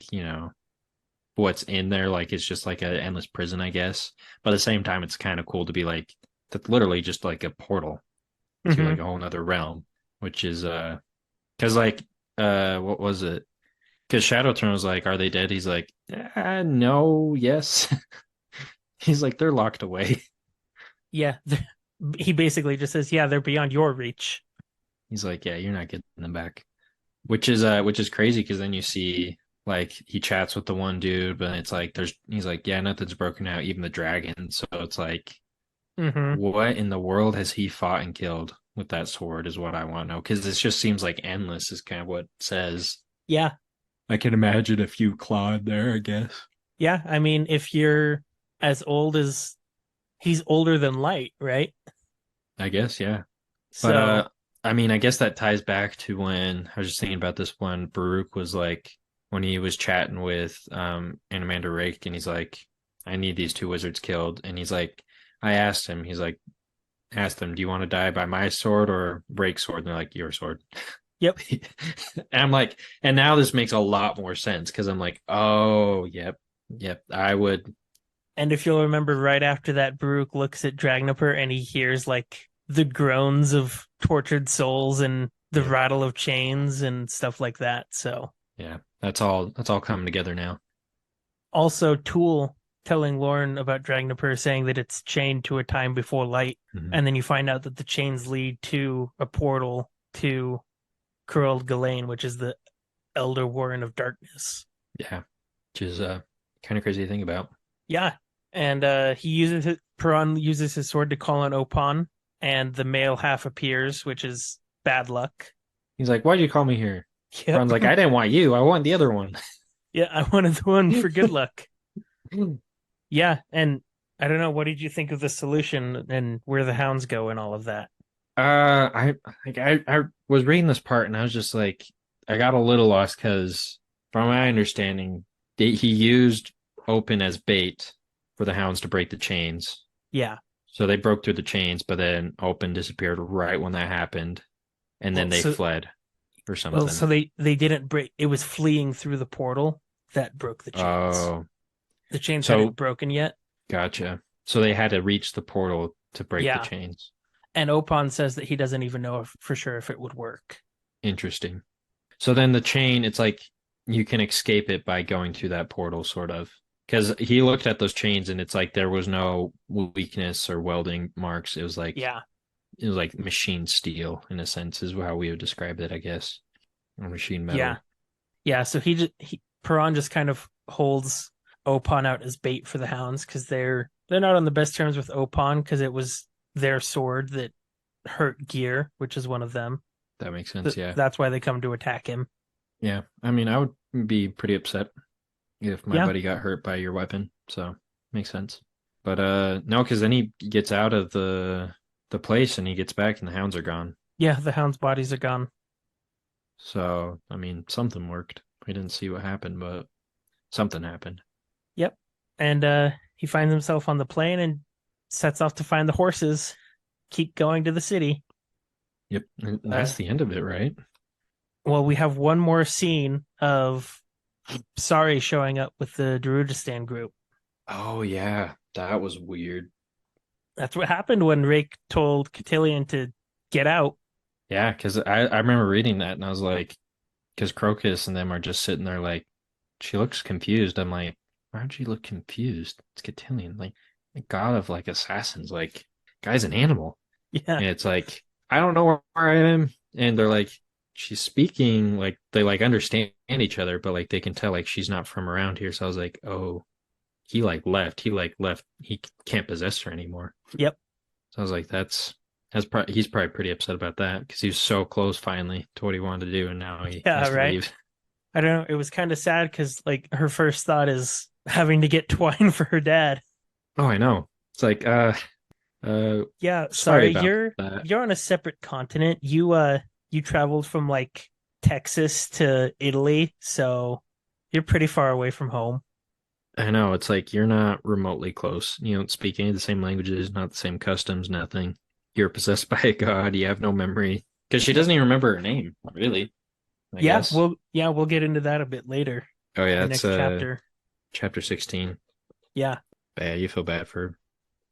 what's in there, like it's just like an endless prison, I guess. But at the same time, it's kind of cool to be like that's literally just like a portal to Mm-hmm. like a whole nother realm, which is because like what was it? Because Shadowturn was like, "Are they dead?" He's like, "No, yes." He's like, "They're locked away." Yeah, he basically just says, "Yeah, they're beyond your reach." He's like, "Yeah, you're not getting them back," which is crazy because then you see like he chats with the one dude, but it's like he's like, "Yeah, nothing's broken out, even the dragon." So it's like, Mm-hmm. what in the world has he fought and killed with that sword? Is what I want to know because this just seems like endless. Is kind of what it says. Yeah, I can imagine a few clawed there, I guess. yeah. I mean, if you're as old as he's older than Light, right? I guess, yeah. But So, I mean, I guess that ties back to when I was just thinking about this when Baruch was like when he was chatting with Amanda Rake and he's like, I need these two wizards killed. And he's like, I asked him, he's like, asked them, do you want to die by my sword or Rake's sword? And they're like, your sword. yep. And I'm like, and now this makes a lot more sense because I'm like, oh, yep, I would. And if you'll remember, right after that, Baruch looks at Dragniper and he hears like the groans of tortured souls and the Yep. rattle of chains and stuff like that. So, Yeah, that's all coming together now. also, Tool telling Lorne about Dragniper, saying that it's chained to a time before light. Mhm. And then you find out that the chains lead to a portal to Curled Ghislaine, which is the Elder Warren of Darkness. Yeah, which is kind of crazy to think about. Yeah. And Perron uses his sword to call on Opon, and the male half appears, which is bad luck. He's like, "Why'd you call me here?" Yep. Ron's like, "I didn't want you. I want the other one." Yeah, I wanted the one for good luck. Yeah, and I don't know, what did you think of the solution and where the hounds go and all of that? I was reading this part and I was just like, I got a little lost because, from my understanding, he used Open as bait for the hounds to break the chains. Yeah. So they broke through the chains, but then Open disappeared right when that happened, and then Well, they so fled or well, something. so they didn't break. It was fleeing through the portal that broke the chains. Oh, The chains so hadn't broken yet. gotcha. So they had to reach the portal to break the Yeah. chains. And Opon says that he doesn't even know for sure if it would work. Interesting. So then the chain, it's like you can escape it by going through that portal, sort of. Because he looked at those chains and it's like there was no weakness or welding marks. It was like Yeah. it was like machine steel in a sense, is how we would describe it, I guess, or machine Yeah. metal. Yeah, so Perron just kind of holds Opon out as bait for the hounds because they're not on the best terms with Opon because it was their sword that hurt Gear, which is one of them. That makes sense. Yeah. That's why they come to attack him. Yeah. I mean, I would be pretty upset if my Yeah, buddy got hurt by your weapon. So makes sense. But no, because then he gets out of the place and he gets back and the hounds are gone. yeah, the hounds' bodies are gone. So I mean, something worked. We didn't see what happened, but something happened. Yep, and he finds himself on the plane and sets off to find the horses. Keep going to the city. Yep. And Uh, that's the end of it, right? well, we have one more scene of Sari showing up with the Darudistan group. Oh yeah, that was weird. That's what happened when Rake told Cotillion to get out. Yeah, because I remember reading that and I was like, because Crocus and them are just sitting there like, she looks confused. I'm like, why would she look confused? It's Cotillion, like the god of like assassins. Like, guy's an animal. Yeah, And it's like, I don't know where I am. And they're like, she's speaking like they like understand each other, but like they can tell like she's not from around here. So I was like, oh, he like left. He like left. He can't possess her anymore. yep, So I was like, he's probably pretty upset about that because he was so close finally to what he wanted to do, and now he yeah, has to right. leave. I don't know. It was kind of sad because like her first thought is having to get twine for her dad. Oh, I know. It's like, uh, Yeah, sorry sorry, about that. you're on a separate continent. You traveled from like Texas to Italy, so you're pretty far away from home. I know. It's like you're not remotely close. You don't speak any of the same languages, not the same customs, nothing. You're possessed by a god. You have no memory because she Yep. doesn't even remember her name, really. I guess. We'll get into that a bit later Oh yeah, in the it's next chapter. chapter 16. Yeah. But yeah, you feel bad for her.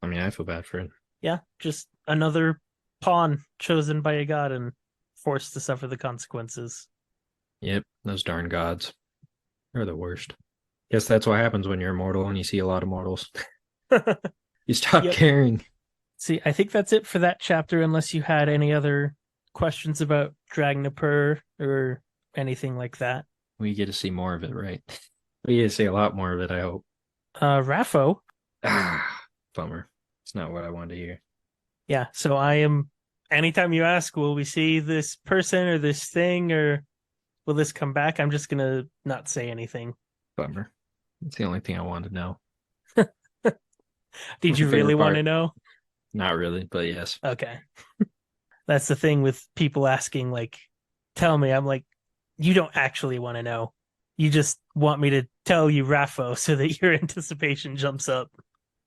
I mean, I feel bad for her. Yeah, just another pawn chosen by a god and forced to suffer the consequences. Yep, those darn gods. They're the worst. Guess that's what happens when you're immortal and you see a lot of mortals. You stop Yep. caring. See, I think that's it for that chapter, unless you had any other questions about Dragnapur or anything like that. We get to see more of it, right? We get to see a lot more of it, I hope. Raffo, Ah, bummer. It's not what I wanted to hear. yeah, so I am. Anytime you ask, will we see this person or this thing or will this come back? I'm just gonna not say anything. Bummer. It's the only thing I wanted to know. Did My you really favorite want to part. know? Not really, but yes. Okay. That's the thing with people asking, like, tell me. I'm like, you don't actually want to know. You just want me to tell you Raffo so that your anticipation jumps up.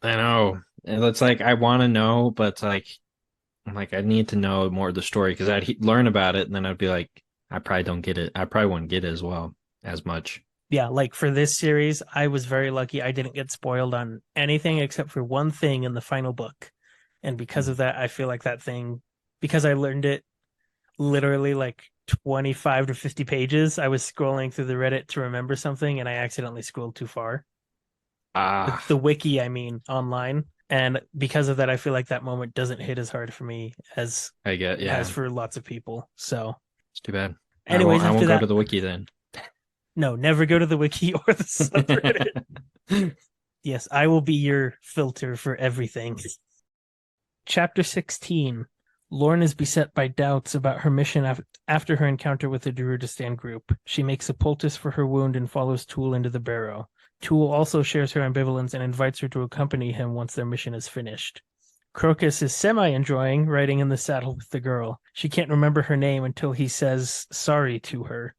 I know. And it's like I want to know, but it's like I'm like I need to know more of the story because learn about it and then I'd be like, I probably don't get it. I probably wouldn't get it as well as much. Yeah, like for this series, I was very lucky I didn't get spoiled on anything except for one thing in the final book. And because of that, I feel like that thing, because I learned it literally like 25 to 50 pages, I was scrolling through the Reddit to remember something and I accidentally scrolled too far. Ah, The wiki, I mean, online. And because of that, I feel like that moment doesn't hit as hard for me as I get it has yeah. for lots of people. So, It's too bad. anyways, I after won't go that, to the wiki then. no, never go to the wiki or the subreddit. Yes, I will be your filter for everything. Chapter 16. Lorne is beset by doubts about her mission after her encounter with the Darudistan group. She makes a poultice for her wound and follows Tool into the barrow. Tool also shares her ambivalence and invites her to accompany him once their mission is finished. Crocus is semi-enjoying riding in the saddle with the girl. She can't remember her name until he says sorry to her.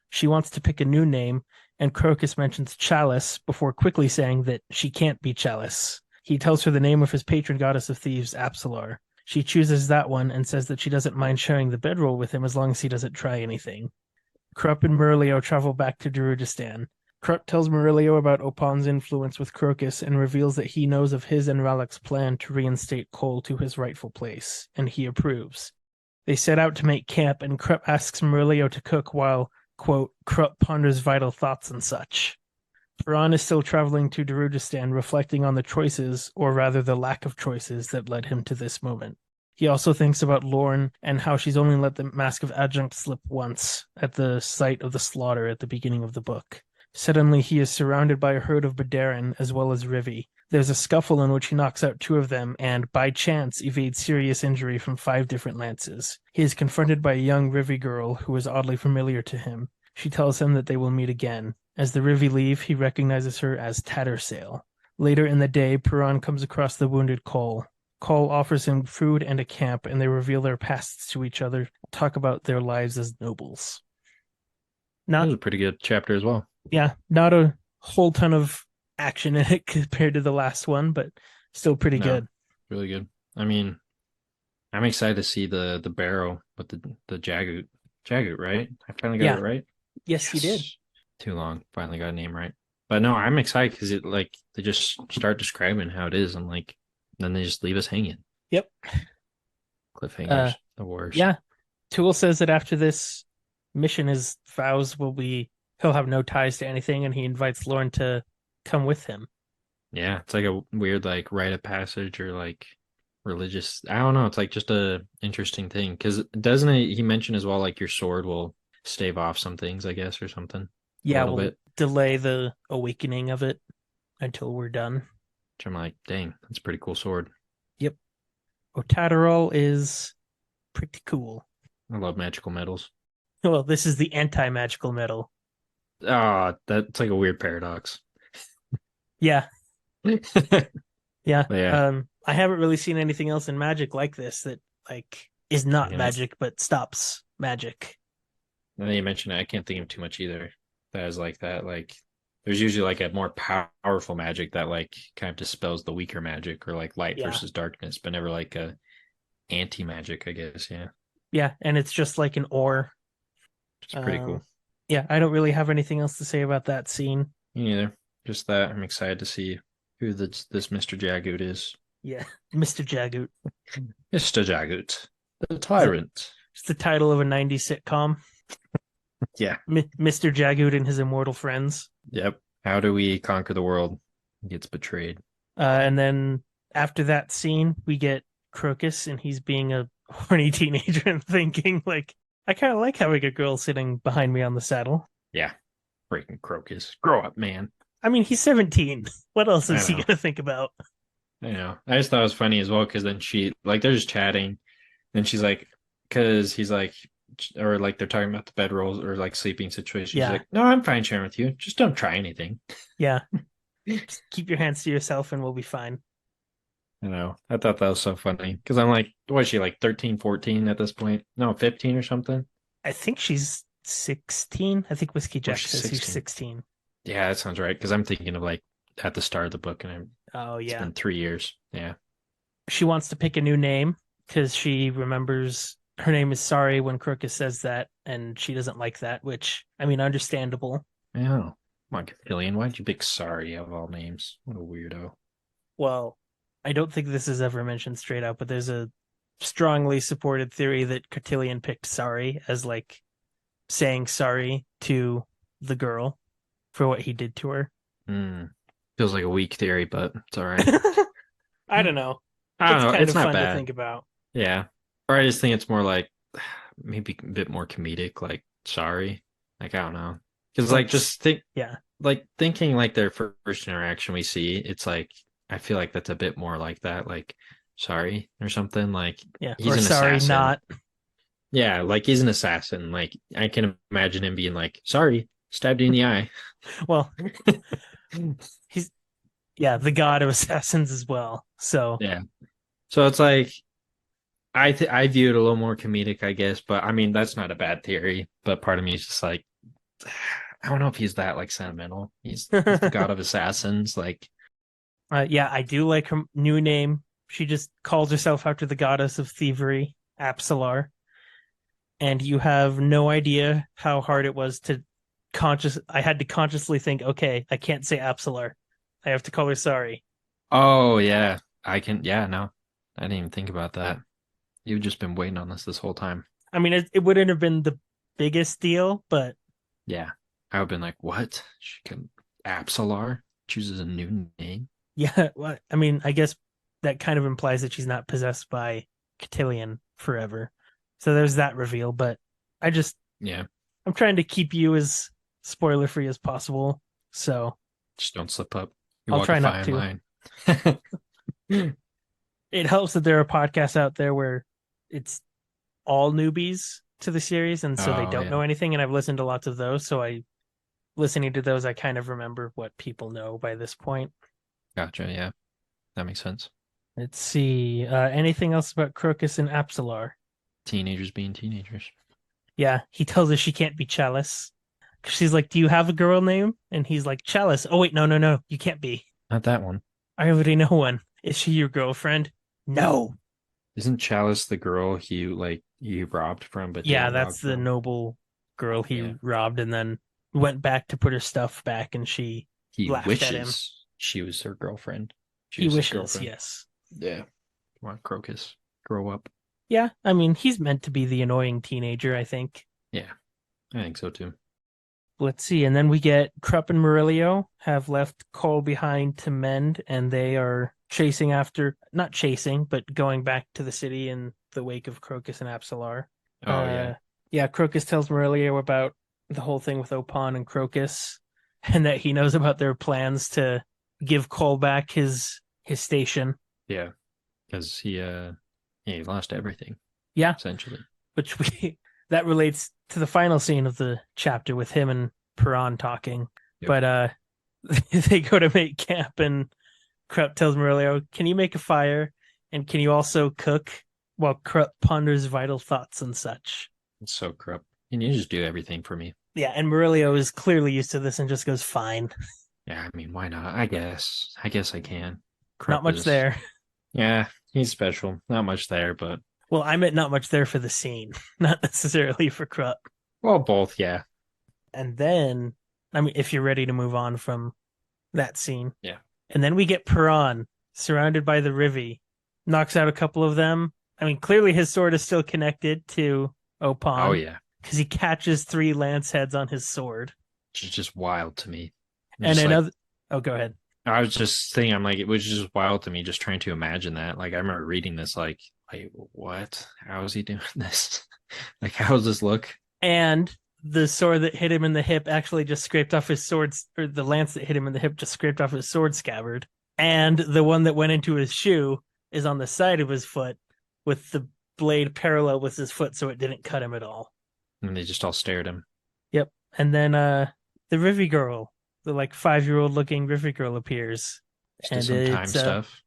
She wants to pick a new name, and Crocus mentions Chalice before quickly saying that she can't be Chalice. He tells her the name of his patron goddess of thieves, Apsalar. She chooses that one and says that she doesn't mind sharing the bedroll with him as long as he doesn't try anything. Krupp and Murillo travel back to Darudistan. Krupp tells Murillo about Opon's influence with Crocus and reveals that he knows of his and Ralek's plan to reinstate Cole to his rightful place, and he approves. They set out to make camp, and Krupp asks Murillo to cook while, quote, Krupp ponders vital thoughts and such. Perron is still traveling to Darudistan, reflecting on the choices, or rather the lack of choices, that led him to this moment. He also thinks about Lorne and how she's only let the Mask of Adjunct slip once at the site of the slaughter at the beginning of the book. Suddenly, he is surrounded by a herd of Badarin as well as Rivi. There's a scuffle in which he knocks out two of them and, by chance, evades serious injury from 5 different lances. He is confronted by a young Rivi girl who is oddly familiar to him. She tells him that they will meet again. As the Rivi leave, he recognizes her as Tattersail. Later in the day, Perron comes across the wounded Cole. Cole offers him food and a camp, and they reveal their pasts to each other, talk about their lives as nobles. That Not, was a pretty good chapter as well. yeah, not a whole ton of action in it compared to the last one, but still pretty No, good. really good. I mean, I'm excited to see the barrow with the Jagoot. Jagoot, right? I finally got Yeah, it right. yes, you did. Too long. Finally got a name right. But no, I'm excited because it like they just start describing how it is and like then they just leave us hanging. Yep. Cliffhangers, the worst. Yeah. Tool says that after this mission, his vows will be he'll have no ties to anything, and he invites Lorne to come with him. Yeah, it's like a weird like rite of passage or like religious. I don't know. It's like just a interesting thing because doesn't he mention as well like your sword will stave off some things, I guess, or something a Yeah, little we'll bit. delay the awakening of it until we're done. Which I'm like, dang, that's a pretty cool sword. Yep. Otaterol is pretty cool. I love magical metals. Well, this is the anti-magical metal. Ah, that's like a weird paradox. Yeah, But yeah. yeah, I haven't really seen anything else in Magic like this that like is I not mean, magic but stops magic. now that you mentioned it, I can't think of too much either that is like that. Like, there's usually like a more powerful magic that like kind of dispels the weaker magic or like light Yeah, versus darkness, but never like a anti magic, I guess. Yeah, yeah, and it's just like an ore. it's pretty Um, cool. yeah, I don't really have anything else to say about that scene. Me neither. Just that I'm excited to see who this Mr. Jagoot is. Yeah, Mr. Jagoot. Mr. Jagoot, the Is it? tyrant. It's the title of a '90s sitcom. Yeah. Mr. Jagoot and his immortal friends. Yep. How do we conquer the world? He gets betrayed. And then after that scene, we get Crocus, and he's being a horny teenager and thinking, like, I kind of like having a girl sitting behind me on the saddle. Yeah. Freaking Crocus. Grow up, man. I mean, he's 17. What else I is he know. going to think about? I know. I just thought it was funny as well because then she like they're just chatting, and she's like, because he's like, or like they're talking about the bedrolls or like sleeping situation. She's Yeah, like, no, I'm fine sharing with you. Just don't try anything. yeah. Just keep your hands to yourself and we'll be fine. You know, I thought that was so funny because I'm like, what is she like 13, 14 at this point? No, 15 or something. I think she's 16. I think Whiskey Or Jack she's says he's 16. 16. Yeah, that sounds right. Because I'm thinking of like at the start of the book, and Oh, it's yeah. been 3 years. Yeah. She wants to pick a new name because she remembers her name is Sorry when Crocus says that, and she doesn't like that, which, I mean, understandable. Yeah. Come on, Killian, why'd you pick Sorry of all names? What a weirdo. Well, I don't think this is ever mentioned straight out, but there's a strongly supported theory that Cotillion picked Sorry as like saying sorry to the girl for what he did to her. Hmm. Feels like a weak theory, but it's all right. I don't know. I don't It's know. kind It's of not fun to bad. think about. Yeah. Or I just think it's more like maybe a bit more comedic, like sorry. Like I don't know. Because Like, like just think yeah. like thinking like their first interaction we see, it's like I feel like that's a bit more like that, like sorry or something. Like Yeah. he's Or an sorry, assassin. not. Yeah, like he's an assassin. Like I can imagine him being like, sorry, stabbed you in the eye. Well, he's, yeah, the god of assassins as well. So, Yeah. So it's like I view it a little more comedic, I guess, but I mean that's not a bad theory. But part of me is just like I don't know if he's that like sentimental. He's the god of assassins. Like yeah, I do like her new name. She just calls herself after the goddess of thievery, Apsalar. And you have no idea how hard it was to I had to consciously think, okay, I can't say Apsalar. I have to call her sorry. oh yeah, I can yeah, no. I didn't even think about that. You've just been waiting on this whole time. I mean, it wouldn't have been the biggest deal, but Yeah. I would have been like, what? She can Apsalar chooses a new name. yeah, well, I mean, I guess that kind of implies that she's not possessed by cotillion forever. So there's that reveal, but I just Yeah, I'm trying to keep you as spoiler free as possible. So just don't slip up. You I'll walk a try not fine to. line. It helps that there are podcasts out there where it's all newbies to the series and so they Oh don't know yeah, anything, and I've listened to lots of those, so I listening to those I kind of remember what people know by this point. gotcha. Yeah, that makes sense. Let's see. Anything else about Crocus and Apsalar? Teenagers being teenagers. Yeah, he tells her she can't be Chalice. She's like, "Do you have a girl name?" And he's like, "Chalice." Oh wait, no, no, no, you can't be. Not that one. I already know one. Is she your girlfriend? No. Isn't Chalice the girl he robbed from but Yeah, didn't that's rob the from? noble girl he Yeah. robbed and then went back to put her stuff back, and she He laughed at him. wishes she was her girlfriend. She He was his wishes, girlfriend. yes. Yeah. Come on, Crocus. Grow up. Yeah, I mean, he's meant to be the annoying teenager, I think. Yeah, I think so too. Let's see. And then we get Krupp and Murillo have left Cole behind to mend, and they are chasing after, not chasing, but going back to the city in the wake of Crocus and Apsalar. Oh yeah. Uh, yeah, Crocus tells Murillo about the whole thing with Opon and Crocus, and that he knows about their plans to give Cole back his station. Yeah. Because he lost everything, Yeah, essentially. which we that relates to the final scene of the chapter with him and Perron talking. Yep. But they go to make camp, and Krupp tells Murillo, "Can you make a fire? And can you also cook?" While Krupp ponders vital thoughts and such. It's so corrupt. And you just do everything for me. Yeah, and Murillo is clearly used to this and just goes, "Fine." Yeah, I mean, why not? I guess. I guess I can. Not Krupp much is there. yeah, he's special. Not much there, but Well, I meant not much there for the scene, not necessarily for Krupp. well, both, yeah. And then, I mean, if you're ready to move on from that scene, Yeah. and then we get Perron surrounded by the Rivi, knocks out a couple of them. I mean, clearly his sword is still connected to Oh Opon yeah. because he catches three lance heads on his sword. It's just wild to me. And Just like another, oh, go ahead. I was just thinking, I'm like, it was just wild to me just trying to imagine that. Like I remember reading this, like what? How is he doing this? Like how does this look? And the sword that hit him in the hip actually just scraped off his sword, or the lance that hit him in the hip just scraped off his sword scabbard. And the one that went into his shoe is on the side of his foot with the blade parallel with his foot, so it didn't cut him at all. And they just all stare at him. Yep. And then the Rivi girl, the like 5-year-old looking Rivi girl appears. Just did And some time it's stuff.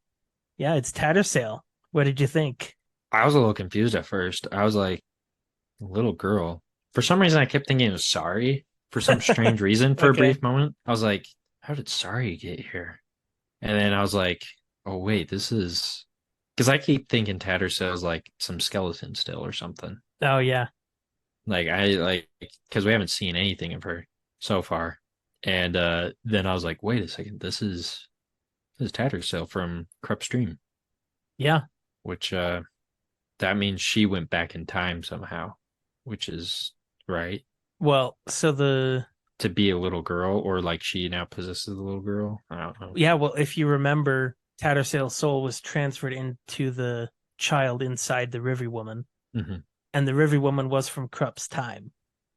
yeah, it's Tattersail. What did you think? I was a little confused at first. I was like, little girl. For some reason, I kept thinking it was Sorry for some strange reason for a Okay. brief moment. I was like, how did Sorry get here? And then I was like, oh, wait, this is because I keep thinking Tattersail is like some skeleton still or something. Oh yeah. Like, I like because we haven't seen anything of her so far. And then I was like, wait a second, this is Tattersail from Krupp Stream, Yeah. which that means she went back in time somehow, which is right. Well, so the To be a little girl, or like she now possesses a little girl. I don't know. yeah, well, if you remember, Tattersail's soul was transferred into the child inside the Rivi woman, Hmm. and the Rivi woman was from Krupp's time.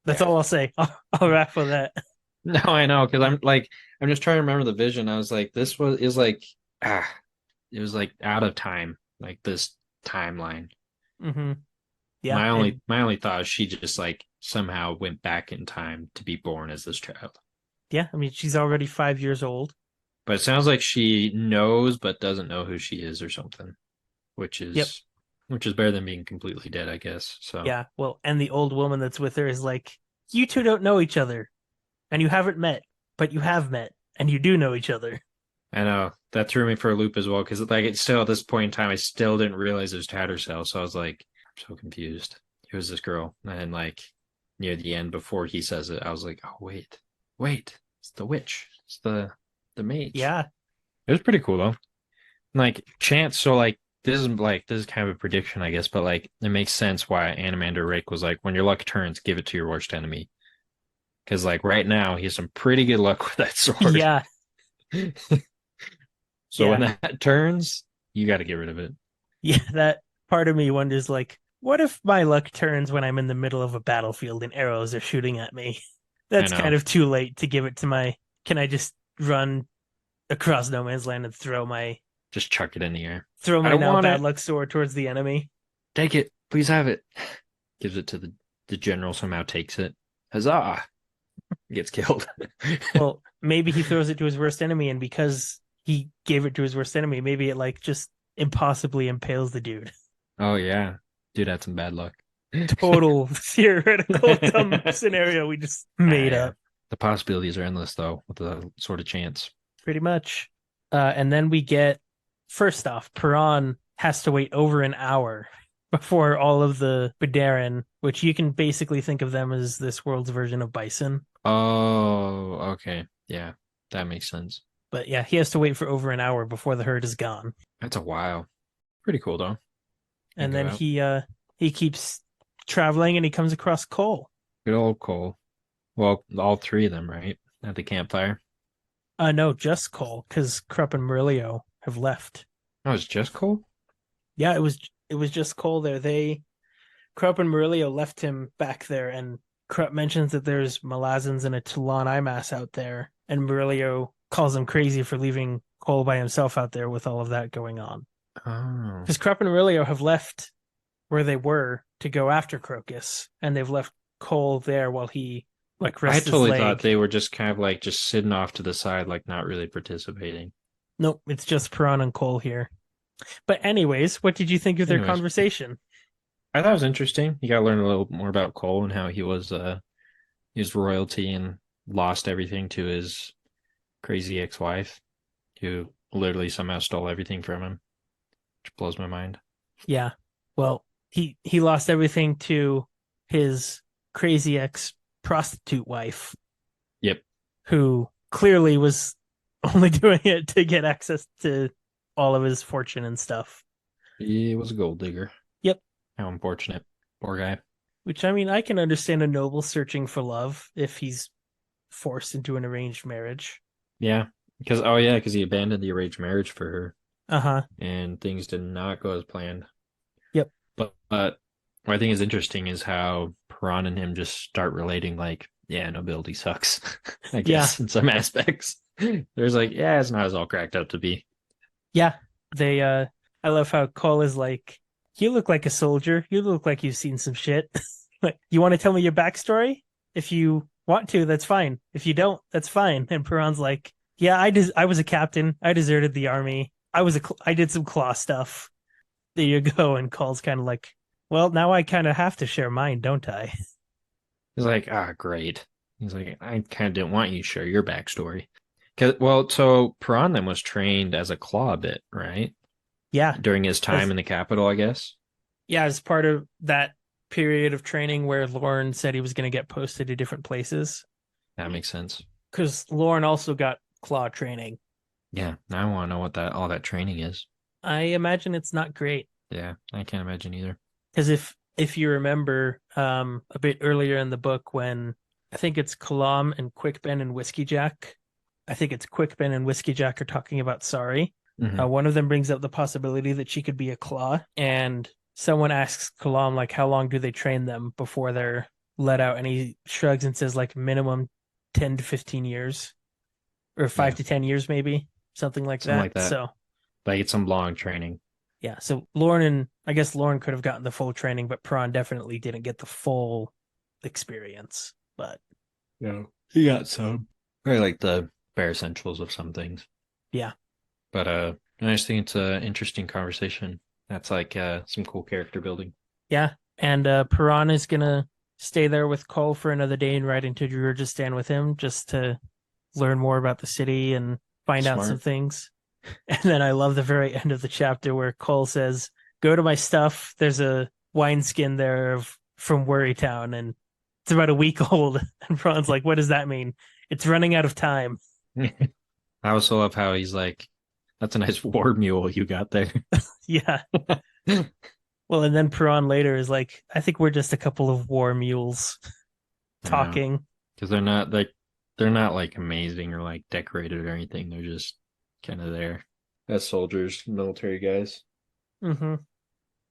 That's Yeah. all I'll say. I'll wrap with that. No, I know because I'm just trying to remember the vision. I was like, this was is like ah, it was like out of time, like this timeline. Hmm. Yeah, My only thought is she just like somehow went back in time to be born as this child. yeah. I mean, she's already 5 years old. But it sounds like she knows but doesn't know who she is or something, which Yep. is which is better than being completely dead, I guess. So Yeah. Well, and the old woman that's with her is like, you two don't know each other, and you haven't met, but you have met, and you do know each other. I know that threw me for a loop as well because like it's still at this point in time I still didn't realize it was Tattersall, so I was like I'm so confused. Who's this girl? And like near the end before he says it, I was like, oh wait, it's the witch, it's the mage. Yeah. It was pretty cool though. Like chance, so this is kind of a prediction, I guess, but like it makes sense why Animander Rake was like when your luck turns, give it to your worst enemy. Because like right now he has some pretty good luck with that sword. Yeah. So when Yeah. that turns, you got to get rid of it. Yeah. That part of me wonders, like, what if my luck turns when I'm in the middle of a battlefield and arrows are shooting at me? I That's kind know. of too late to give it to my. Can I just run across no man's land and Just chuck it in the air. throw I my don't now want bad it. luck sword towards the enemy? Take it. Please have it. Gives it to the general, somehow takes it. Huzzah! Gets killed. Well, maybe he throws it to his worst enemy, and because he gave it to his worst enemy, maybe it like just impossibly impales the dude. Oh yeah. Dude had some bad luck. Total theoretical dumb scenario we just made Yeah. up, The possibilities are endless though, with the sort of chance. pretty much. And then we get first off, Piran has to wait over an hour before all of the Bedarin, which you can basically think of them as this world's version of bison. Oh, okay. Yeah, that makes sense. But yeah, he has to wait for over an hour before the herd is gone. That's a while. Pretty cool though. And Think then about he keeps traveling and he comes across Cole. good old Cole. Well, all three of them, right? At the campfire. No, just Cole, because Krupp and Murillo have left. Oh, it's just Cole? Yeah, it was just Cole there. Krupp and Murillo left him back there, and Krupp mentions that there's Malazans and a Toulon IMAS out there, and Murillo calls him crazy for leaving Cole by himself out there with all of that going on. Oh. Because Krupp and Murillo have left where they were to go after Crocus, and they've left Cole there while he like I rests his totally thought leg. they were just kind of like just sitting off to the side, like not really participating. Nope, it's just Piran and Cole here. But anyways, what did you think of their Anyways, conversation? I thought it was interesting. You got to learn a little more about Cole and how he was royalty and lost everything to his crazy ex-wife, who literally somehow stole everything from him, which blows my mind. Yeah. Well, he lost everything to his crazy ex prostitute wife, Yep. who clearly was only doing it to get access to all of his fortune and stuff. He was a gold digger. Yep. How unfortunate. Poor guy. Which I mean, I can understand a noble searching for love if he's forced into an arranged marriage. Yeah. Because oh yeah, because he abandoned the arranged marriage for her Uh-huh. and things did not go as planned. Yep. But what I think is interesting is how Piran and him just start relating like, yeah, nobility sucks, I Yeah. guess, in some aspects. There's like, yeah, it's not as all cracked up to be. Yeah. They I love how Cole is like, you look like a soldier. You look like you've seen some shit. Like, you want to tell me your backstory? If you want to, that's fine. If you don't, that's fine. And Piran's like, yeah, I was a captain. I deserted the army. I did some claw stuff. There you go. And Cole's kind of like, well, now I kind of have to share mine, don't I? He's like, ah, great. He's like, I kind of didn't want you to share your backstory. Cause, well, so Piran then was trained as a claw a bit, right? Yeah. During his time As in the capital, I guess. yeah, as part of that period of training where Lauren said he was going to get posted to different places. That makes sense. Because Lauren also got claw training. Yeah, now I want to know what that all that training is. I imagine it's not great. Yeah, I can't imagine either. Because if you remember a bit earlier in the book when I think it's Kalam and Quick Ben and Whiskey Jack, I think it's Quick Ben and Whiskey Jack are talking about Sorry. Mhm. One of them brings up the possibility that she could be a claw, and someone asks Kalam like, how long do they train them before they're let out? And he shrugs and says like minimum 10 to 15 years, or Yeah, 5 to 10 years maybe, something like something that. like that. So Like it's some long training. yeah, so I guess Lauren could have gotten the full training, but Prawn definitely didn't get the full experience. But Yeah, he got some. Very like the bare essentials of some things. yeah, But I just think it's an interesting conversation. That's like some cool character building. yeah. And Piran is gonna stay there with Cole for another day and ride into Georgistan with him just to learn more about the city and find out some Smart. things. And then I love the very end of the chapter where Cole says, "Go to my stuff. There's a wineskin there from Worrytown, and it's about a week old." And Piran's like, "What does that mean? It's running out of time." I also love how he's like, that's a nice war mule you got there. Yeah. Well, and then Piran later is like, "I think we're just a couple of war mules I know. talking." Because they're not like amazing or like decorated or anything. They're just kind of there as soldiers, military guys. Mm-hmm.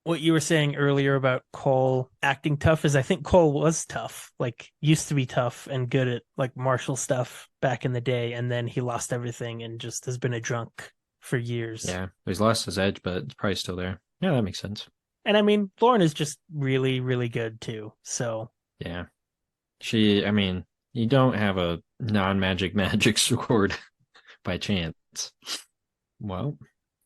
what you were saying earlier about Cole acting tough is I think Cole was tough, like used to be tough and good at like martial stuff back in the day, and then he lost everything and just has been a drunk for years. Yeah, he's lost his edge, but it's probably still there. Yeah, that makes sense. And I mean, Lauren is just really, really good too. So Yeah. I mean, you don't have a non-magic sword by chance. Well,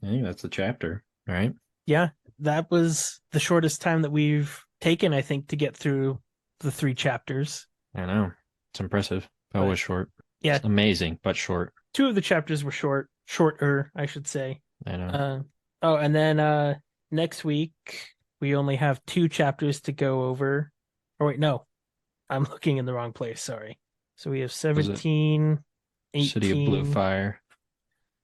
I think that's the chapter, right? yeah, that was the shortest time that we've taken, I think, to get through the three chapters. I know. It's impressive. That But was short. yeah, It's amazing, but short. two of the chapters were shorter, I should say. I know. Uh, oh, and then next week we only have two chapters to go over. Oh wait, no, I'm looking in the wrong place. Sorry. So we have Was it 17, City of Blue 18. Fire?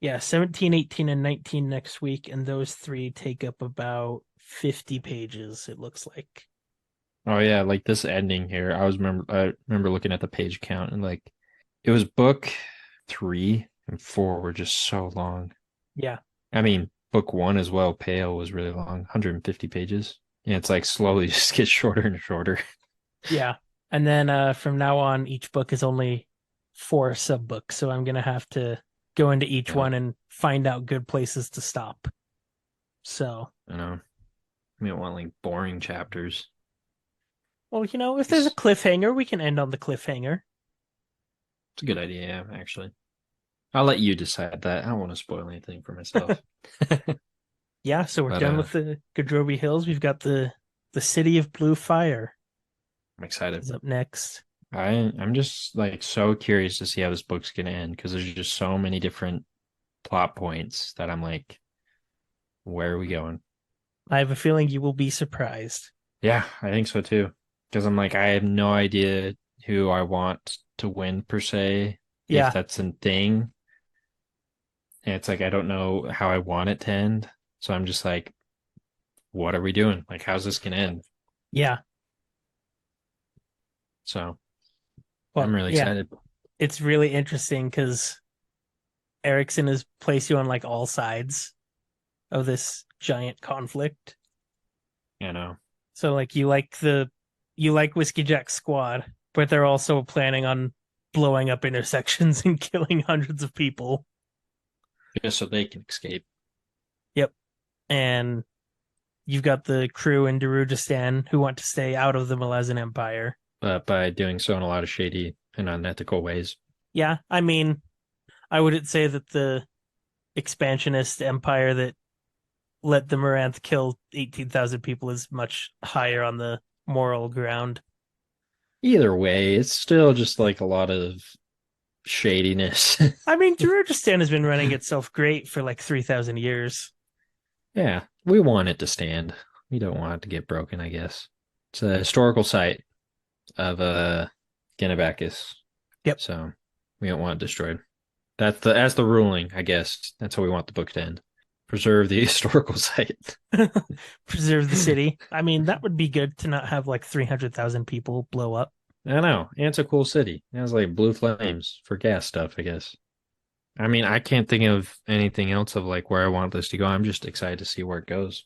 Yeah, 17, 18, and 19 next week, and those three take up about 50 pages, it looks like. Oh yeah, like this ending here. I remember looking at the page count and like it was book 3 and 4 were just so long. Yeah, I mean, book 1 as well, Pale was really long, 150 pages. Yeah, it's like slowly just gets shorter and shorter. yeah. And then from now on, each book is only four sub books, so I'm gonna have to go into each Yeah, one and find out good places to stop. So, I know. I mean, I want like boring chapters. well, if there's a It's, cliffhanger, we can end on the cliffhanger. it's a good idea, yeah, actually. I'll let you decide that. I don't want to spoil anything for myself. Yeah, so we're But done with the Gadrobi Hills. We've got the City of Blue Fire I'm excited. is up next. I'm just like so curious to see how this book's gonna end because there's just so many different plot points that I'm like, where are we going? I have a feeling you will be surprised. Yeah, I think so too. Because I'm like, I have no idea who I want to win per se, if Yeah, that's a thing. And it's like I don't know how I want it to end. So I'm just like, what are we doing? Like, how's this gonna end? yeah. So I'm Well, really yeah, excited. it's really interesting because Erickson has placed you on like all sides of this giant conflict. You know, So like you like Whiskey Jack Squad, but they're also planning on blowing up intersections and killing hundreds of people. just so they can escape. Yep. And you've got the crew in Darujistan who want to stay out of the Malazan Empire. But by doing so in a lot of shady and unethical ways. Yeah, I mean, I wouldn't say that the expansionist empire that let the Moranth kill 18,000 people is much higher on the moral ground. Either way, it's still just like a lot of shadiness. I mean, Darujistan has been running itself great for like 3,000 years. Yeah, we want it to stand. We don't want it to get broken, I guess. It's a historical site of Genebacus. Yep. So we don't want it destroyed. That's the ruling, I guess. That's how we want the book to end. Preserve the historical site. Preserve the city. I mean, that would be good to not have like 300,000 people blow up. I know. And it's a cool city. It has like blue flames for gas stuff, I guess. I mean, I can't think of anything else of like where I want this to go. I'm just excited to see where it goes.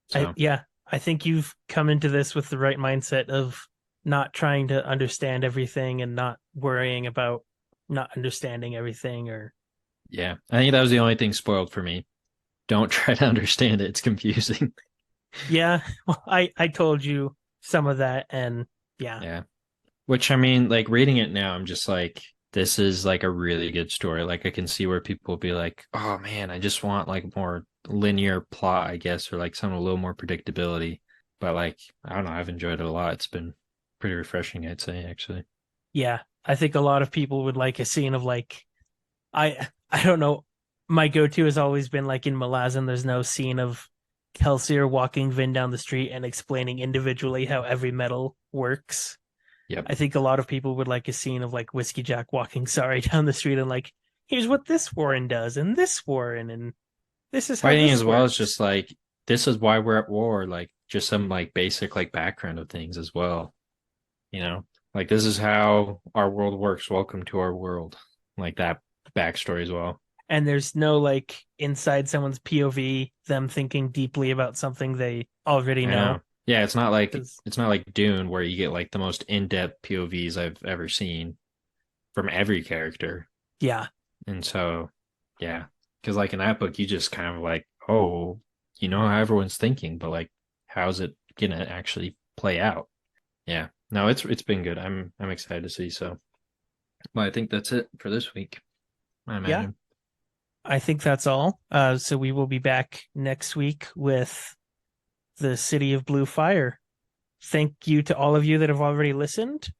So Yeah, I think you've come into this with the right mindset of not trying to understand everything and not worrying about not understanding everything or yeah, I think that was the only thing spoiled for me. Don't try to understand it. It's confusing. yeah, well, I told you some of that and yeah. Yeah. Which I mean, like reading it now, I'm just like, this is like a really good story. Like I can see where people will be like, oh man, I just want like more linear plot, I guess, or like some a little more predictability. But like, I don't know, I've enjoyed it a lot. It's been pretty refreshing, I'd say, actually. Yeah, I think a lot of people would like a scene of like I don't know. My go-to has always been like in Malazan, there's no scene of Kelsier walking Vin down the street and explaining individually how every metal works. Yep. I think a lot of people would like a scene of like Whiskey Jack walking sorry down the street and like, here's what this Warren does and this Warren and this is how Fighting this as well is works. just like this is why we're at war, like just some like basic like background of things as well. You know? Like this is how our world works. Welcome to our world. Like that backstory as well. and there's no like inside someone's POV, them thinking deeply about something they already I know. know. Yeah, it's not like 'Cause, Dune where you get like the most in-depth POVs I've ever seen from every character. yeah, And so, yeah, because like in that book, you just kind of like, oh, you know how everyone's thinking, but like, how's it gonna actually play out? Yeah, no, it's been good. I'm excited to see. So, well, I think that's it for this week. I yeah, imagine. I think that's all. So we will be back next week with the City of Blue Fire. Thank you to all of you that have already listened.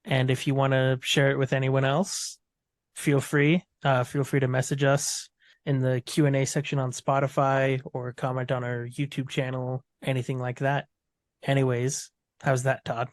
And if you want to share it with anyone else, feel free. Feel free to message us in the Q&A section on Spotify or comment on our YouTube channel, anything like that. Anyways, how's that, Todd?